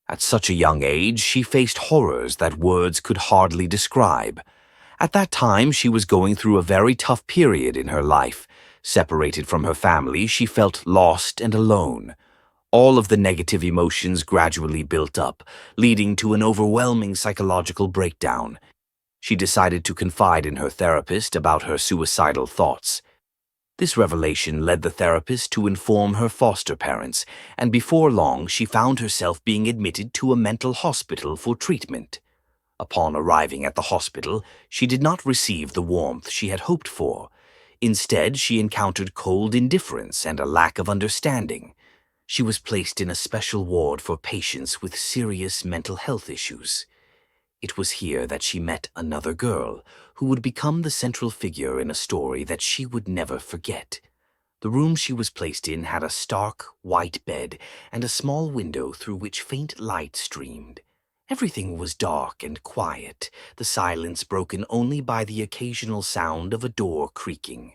Speaker 1: At such a young age, she faced horrors that words could hardly describe. At that time, she was going through a very tough period in her life. Separated from her family, she felt lost and alone. All of the negative emotions gradually built up, leading to an overwhelming psychological breakdown. She decided to confide in her therapist about her suicidal thoughts. This revelation led the therapist to inform her foster parents, and before long she found herself being admitted to a mental hospital for treatment. Upon arriving at the hospital, she did not receive the warmth she had hoped for. Instead, she encountered cold indifference and a lack of understanding. She was placed in a special ward for patients with serious mental health issues. It was here that she met another girl who would become the central figure in a story that she would never forget. The room she was placed in had a stark, white bed and a small window through which faint light streamed. Everything was dark and quiet, the silence broken only by the occasional sound of a door creaking.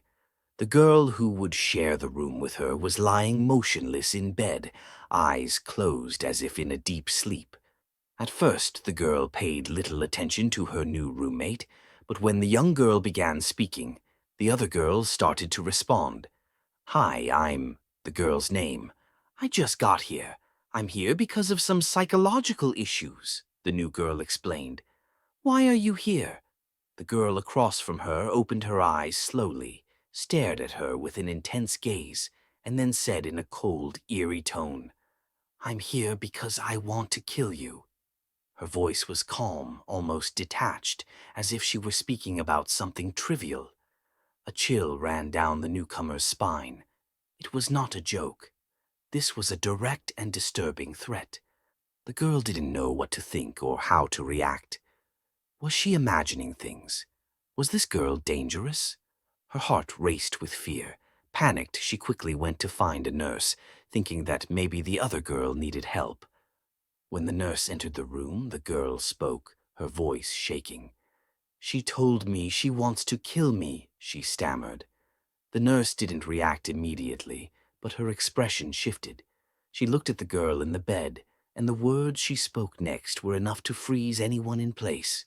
Speaker 1: The girl who would share the room with her was lying motionless in bed, eyes closed as if in a deep sleep. At first, the girl paid little attention to her new roommate, but when the young girl began speaking, the other girls started to respond. "Hi, I'm—" the girl's name. "I just got here. I'm here because of some psychological issues," the new girl explained. "Why are you here?" The girl across from her opened her eyes slowly, stared at her with an intense gaze, and then said in a cold, eerie tone, "I'm here because I want to kill you." Her voice was calm, almost detached, as if she were speaking about something trivial. A chill ran down the newcomer's spine. It was not a joke. This was a direct and disturbing threat. The girl didn't know what to think or how to react. Was she imagining things? Was this girl dangerous? Her heart raced with fear, Panicked, she quickly went to find a nurse, thinking that maybe the other girl needed help. When the nurse entered the room, the girl spoke, her voice shaking. "She told me she wants to kill me," she stammered. The nurse didn't react immediately, but her expression shifted. She looked at the girl in the bed, and the words she spoke next were enough to freeze anyone in place.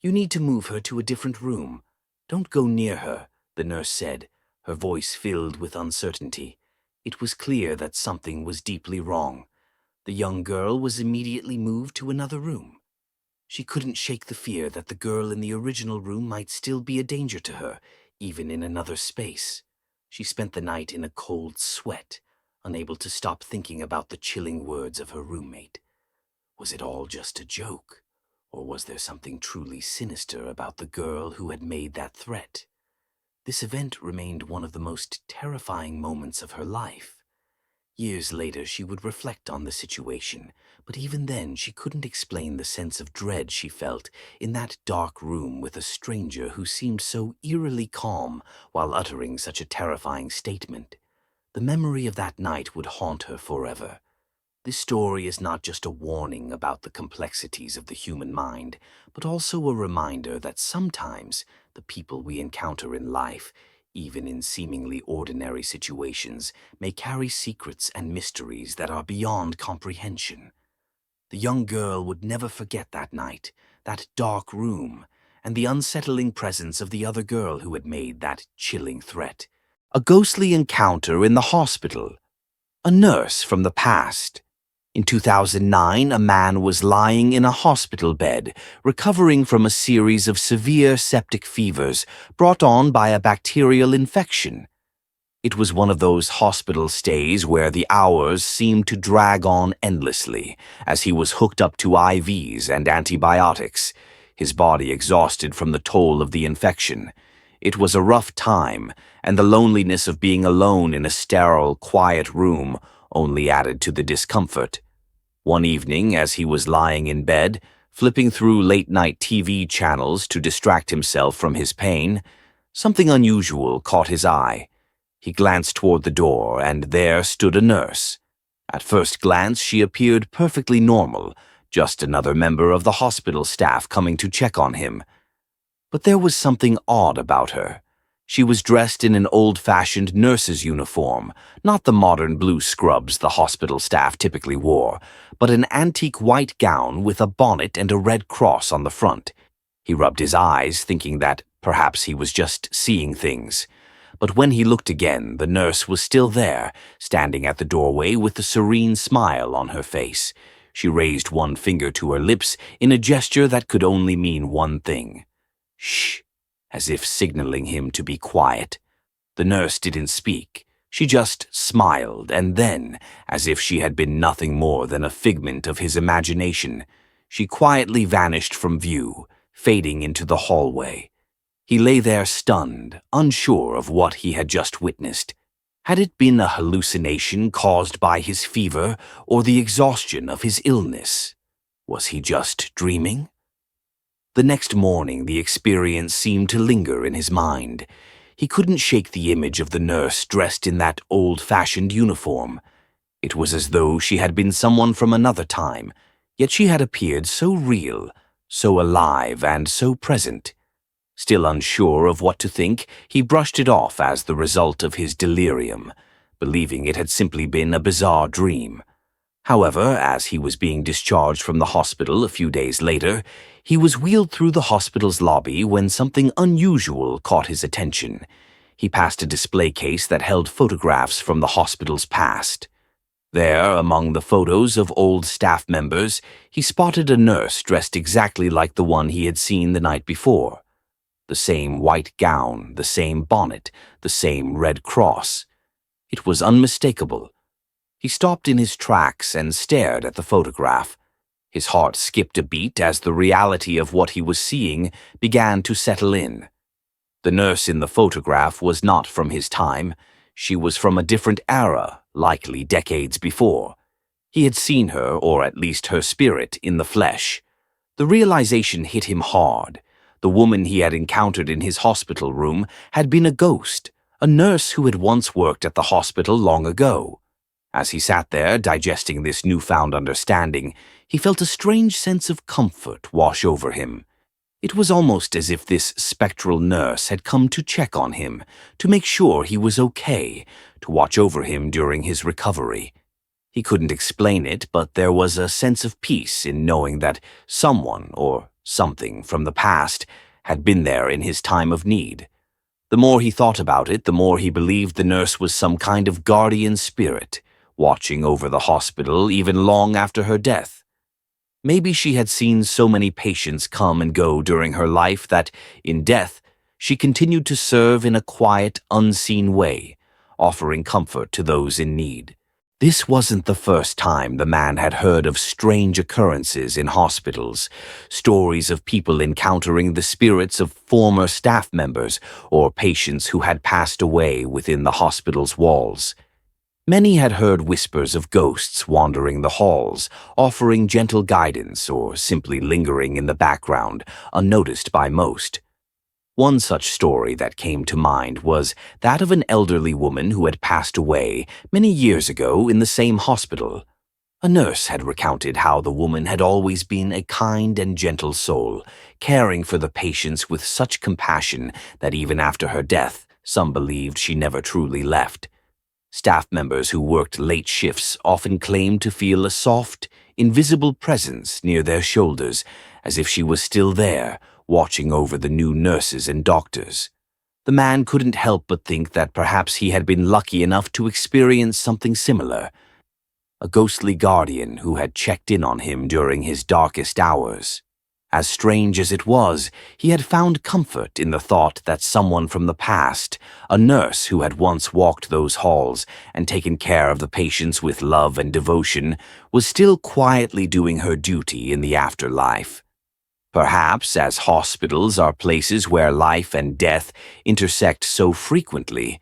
Speaker 1: "You need to move her to a different room. Don't go near her," the nurse said, her voice filled with uncertainty. It was clear that something was deeply wrong. The young girl was immediately moved to another room. She couldn't shake the fear that the girl in the original room might still be a danger to her, even in another space. She spent the night in a cold sweat, unable to stop thinking about the chilling words of her roommate. Was it all just a joke? Or was there something truly sinister about the girl who had made that threat? This event remained one of the most terrifying moments of her life. Years later, she would reflect on the situation, but even then she couldn't explain the sense of dread she felt in that dark room with a stranger who seemed so eerily calm while uttering such a terrifying statement. The memory of that night would haunt her forever. This story is not just a warning about the complexities of the human mind, but also a reminder that sometimes the people we encounter in life, even in seemingly ordinary situations, may carry secrets and mysteries that are beyond comprehension. The young girl would never forget that night, that dark room, and the unsettling presence of the other girl who had made that chilling threat. A ghostly encounter in the hospital. A nurse from the past. In 2009, a man was lying in a hospital bed, recovering from a series of severe septic fevers brought on by a bacterial infection. It was one of those hospital stays where the hours seemed to drag on endlessly, as he was hooked up to IVs and antibiotics, his body exhausted from the toll of the infection. It was a rough time, and the loneliness of being alone in a sterile, quiet room only added to the discomfort. One evening, as he was lying in bed, flipping through late-night TV channels to distract himself from his pain, something unusual caught his eye. He glanced toward the door, and there stood a nurse. At first glance, she appeared perfectly normal, just another member of the hospital staff coming to check on him. But there was something odd about her. She was dressed in an old-fashioned nurse's uniform, not the modern blue scrubs the hospital staff typically wore, but an antique white gown with a bonnet and a red cross on the front. He rubbed his eyes, thinking that perhaps he was just seeing things. But when he looked again, the nurse was still there, standing at the doorway with a serene smile on her face. She raised one finger to her lips in a gesture that could only mean one thing. "Shh," as if signaling him to be quiet. The nurse didn't speak. She just smiled, and then, as if she had been nothing more than a figment of his imagination, she quietly vanished from view, fading into the hallway. He lay there stunned, unsure of what he had just witnessed. Had it been a hallucination caused by his fever or the exhaustion of his illness? Was he just dreaming? The next morning, the experience seemed to linger in his mind. He couldn't shake the image of the nurse dressed in that old-fashioned uniform. It was as though she had been someone from another time, yet she had appeared so real, so alive, and so present. Still unsure of what to think, he brushed it off as the result of his delirium, believing it had simply been a bizarre dream. However, as he was being discharged from the hospital a few days later, he was wheeled through the hospital's lobby when something unusual caught his attention. He passed a display case that held photographs from the hospital's past. There, among the photos of old staff members, he spotted a nurse dressed exactly like the one he had seen the night before. The same white gown, the same bonnet, the same red cross. It was unmistakable. He stopped in his tracks and stared at the photograph. His heart skipped a beat as the reality of what he was seeing began to settle in. The nurse in the photograph was not from his time. She was from a different era, likely decades before. He had seen her, or at least her spirit, in the flesh. The realization hit him hard. The woman he had encountered in his hospital room had been a ghost, a nurse who had once worked at the hospital long ago. As he sat there, digesting this newfound understanding, he felt a strange sense of comfort wash over him. It was almost as if this spectral nurse had come to check on him, to make sure he was okay, to watch over him during his recovery. He couldn't explain it, but there was a sense of peace in knowing that someone, or something from the past, had been there in his time of need. The more he thought about it, the more he believed the nurse was some kind of guardian spirit, watching over the hospital even long after her death. Maybe she had seen so many patients come and go during her life that, in death, she continued to serve in a quiet, unseen way, offering comfort to those in need. This wasn't the first time the man had heard of strange occurrences in hospitals, stories of people encountering the spirits of former staff members or patients who had passed away within the hospital's walls. Many had heard whispers of ghosts wandering the halls, offering gentle guidance or simply lingering in the background, unnoticed by most. One such story that came to mind was that of an elderly woman who had passed away many years ago in the same hospital. A nurse had recounted how the woman had always been a kind and gentle soul, caring for the patients with such compassion that even after her death, some believed she never truly left. Staff members who worked late shifts often claimed to feel a soft, invisible presence near their shoulders, as if she was still there, watching over the new nurses and doctors. The man couldn't help but think that perhaps he had been lucky enough to experience something similar, a ghostly guardian who had checked in on him during his darkest hours. As strange as it was, he had found comfort in the thought that someone from the past, a nurse who had once walked those halls and taken care of the patients with love and devotion, was still quietly doing her duty in the afterlife. Perhaps, as hospitals are places where life and death intersect so frequently,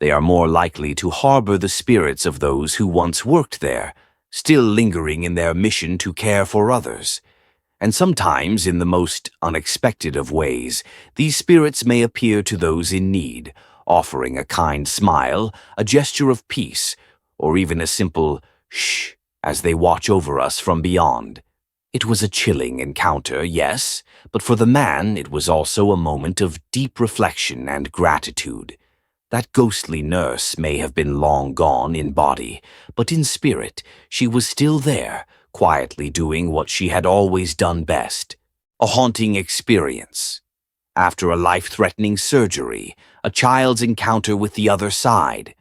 Speaker 1: they are more likely to harbor the spirits of those who once worked there, still lingering in their mission to care for others. And sometimes, in the most unexpected of ways, these spirits may appear to those in need, offering a kind smile, a gesture of peace, or even a simple shh as they watch over us from beyond. It was a chilling encounter, yes, but for the man it was also a moment of deep reflection and gratitude. That ghostly nurse may have been long gone in body, but in spirit she was still there, quietly doing what she had always done best. A haunting experience. After a life-threatening surgery, a child's encounter with the other side.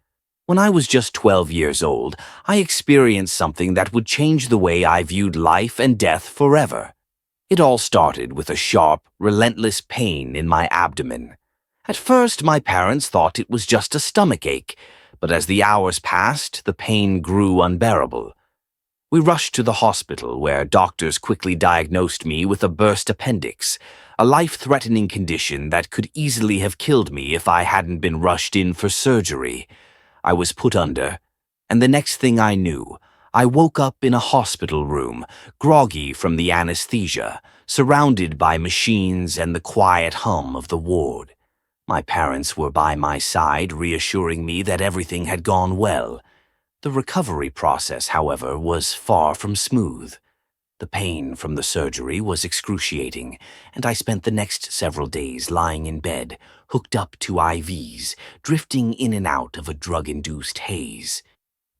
Speaker 1: When I was just 12 years old, I experienced something that would change the way I viewed life and death forever. It all started with a sharp, relentless pain in my abdomen. At first, my parents thought it was just a stomach ache, but as the hours passed, the pain grew unbearable. We rushed to the hospital where doctors quickly diagnosed me with a burst appendix, a life-threatening condition that could easily have killed me if I hadn't been rushed in for surgery. I was put under, and the next thing I knew, I woke up in a hospital room, groggy from the anesthesia, surrounded by machines and the quiet hum of the ward. My parents were by my side, reassuring me that everything had gone well. The recovery process, however, was far from smooth. The pain from the surgery was excruciating, and I spent the next several days lying in bed, hooked up to IVs, drifting in and out of a drug-induced haze.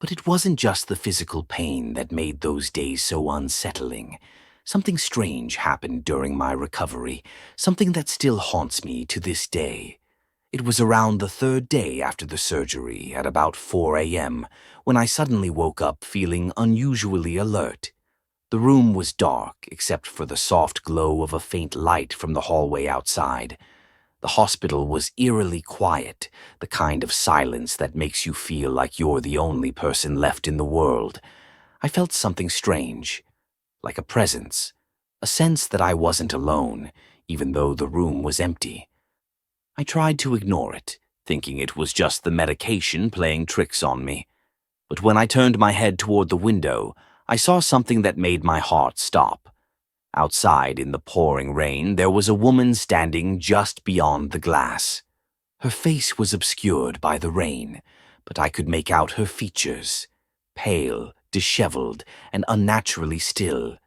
Speaker 1: But it wasn't just the physical pain that made those days so unsettling. Something strange happened during my recovery, something that still haunts me to this day. It was around the third day after the surgery, at about 4 a.m., when I suddenly woke up feeling unusually alert. The room was dark, except for the soft glow of a faint light from the hallway outside. The hospital was eerily quiet, the kind of silence that makes you feel like you're the only person left in the world. I felt something strange, like a presence, a sense that I wasn't alone, even though the room was empty. I tried to ignore it, thinking it was just the medication playing tricks on me. But when I turned my head toward the window, I saw something that made my heart stop. Outside, in the pouring rain, there was a woman standing just beyond the glass. Her face was obscured by the rain, but I could make out her features, pale, disheveled, and unnaturally still.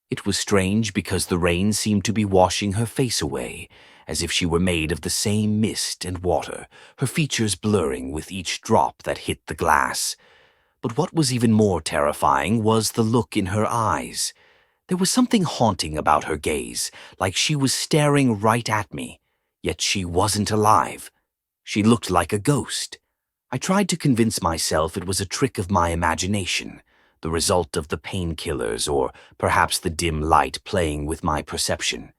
Speaker 1: It was strange because the rain seemed to be washing her face away, as if she were made of the same mist and water, her features blurring with each drop that hit the glass. But what was even more terrifying was the look in her eyes. There was something haunting about her gaze, like she was staring right at me, yet she wasn't alive. She looked like a ghost. I tried to convince myself it was a trick of my imagination, the result of the painkillers or perhaps the dim light playing with my perception.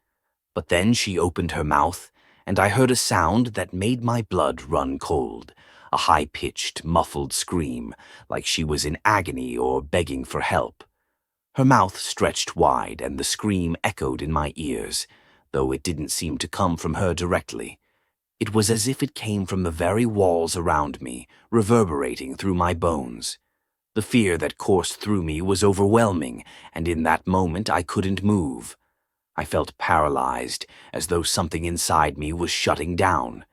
Speaker 1: But then she opened her mouth, and I heard a sound that made my blood run cold, a high-pitched, muffled scream, like she was in agony or begging for help. Her mouth stretched wide, and the scream echoed in my ears, though it didn't seem to come from her directly. It was as if it came from the very walls around me, reverberating through my bones. The fear that coursed through me was overwhelming, and in that moment I couldn't move. I felt paralyzed, as though something inside me was shutting down.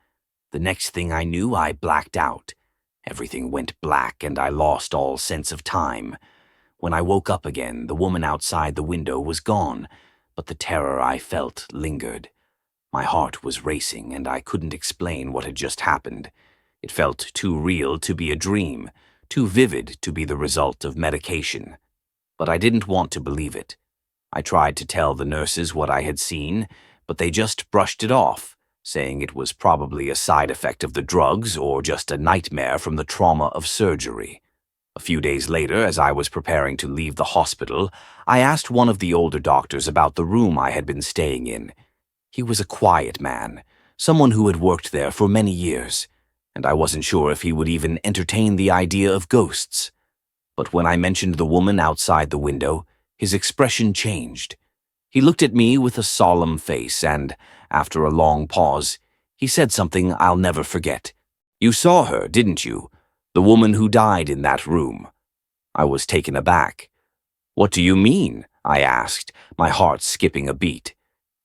Speaker 1: The next thing I knew, I blacked out. Everything went black, and I lost all sense of time. When I woke up again, the woman outside the window was gone, but the terror I felt lingered. My heart was racing, and I couldn't explain what had just happened. It felt too real to be a dream, too vivid to be the result of medication. But I didn't want to believe it. I tried to tell the nurses what I had seen, but they just brushed it off, saying it was probably a side effect of the drugs or just a nightmare from the trauma of surgery. A few days later, as I was preparing to leave the hospital, I asked one of the older doctors about the room I had been staying in. He was a quiet man, someone who had worked there for many years, and I wasn't sure if he would even entertain the idea of ghosts. But when I mentioned the woman outside the window, his expression changed. He looked at me with a solemn face and, after a long pause, he said something I'll never forget. "You saw her, didn't you? The woman who died in that room." I was taken aback. "What do you mean?" I asked, my heart skipping a beat.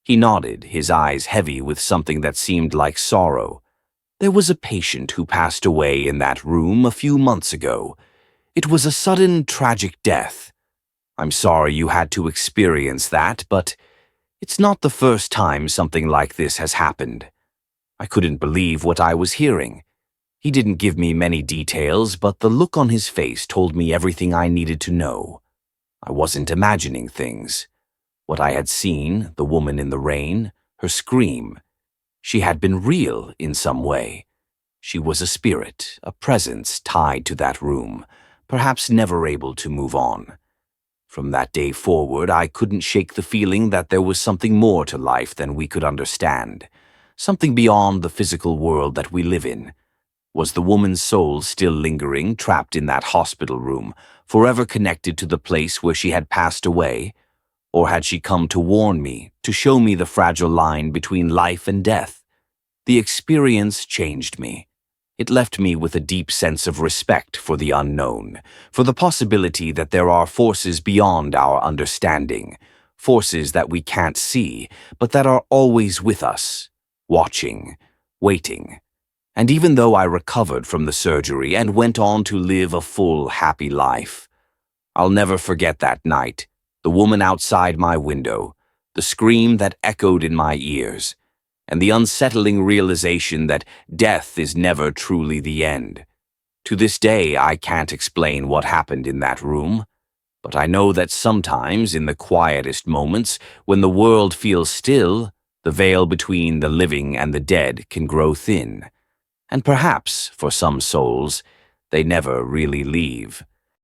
Speaker 1: He nodded, his eyes heavy with something that seemed like sorrow. "There was a patient who passed away in that room a few months ago. It was a sudden, tragic death. I'm sorry you had to experience that, but it's not the first time something like this has happened." I couldn't believe what I was hearing. He didn't give me many details, but the look on his face told me everything I needed to know. I wasn't imagining things. What I had seen, the woman in the rain, her scream, she had been real in some way. She was a spirit, a presence tied to that room, perhaps never able to move on. From that day forward, I couldn't shake the feeling that there was something more to life than we could understand, something beyond the physical world that we live in. Was the woman's soul still lingering, trapped in that hospital room, forever connected to the place where she had passed away? Or had she come to warn me, to show me the fragile line between life and death? The experience changed me. It left me with a deep sense of respect for the unknown, for the possibility that there are forces beyond our understanding, forces that we can't see, but that are always with us, watching, waiting. And even though I recovered from the surgery and went on to live a full, happy life, I'll never forget that night, the woman outside my window, the scream that echoed in my ears, and the unsettling realization that death is never truly the end. To this day, I can't explain what happened in that room, but I know that sometimes, in the quietest moments, when the world feels still, the veil between the living and the dead can grow thin. And perhaps, for some souls, they never really leave.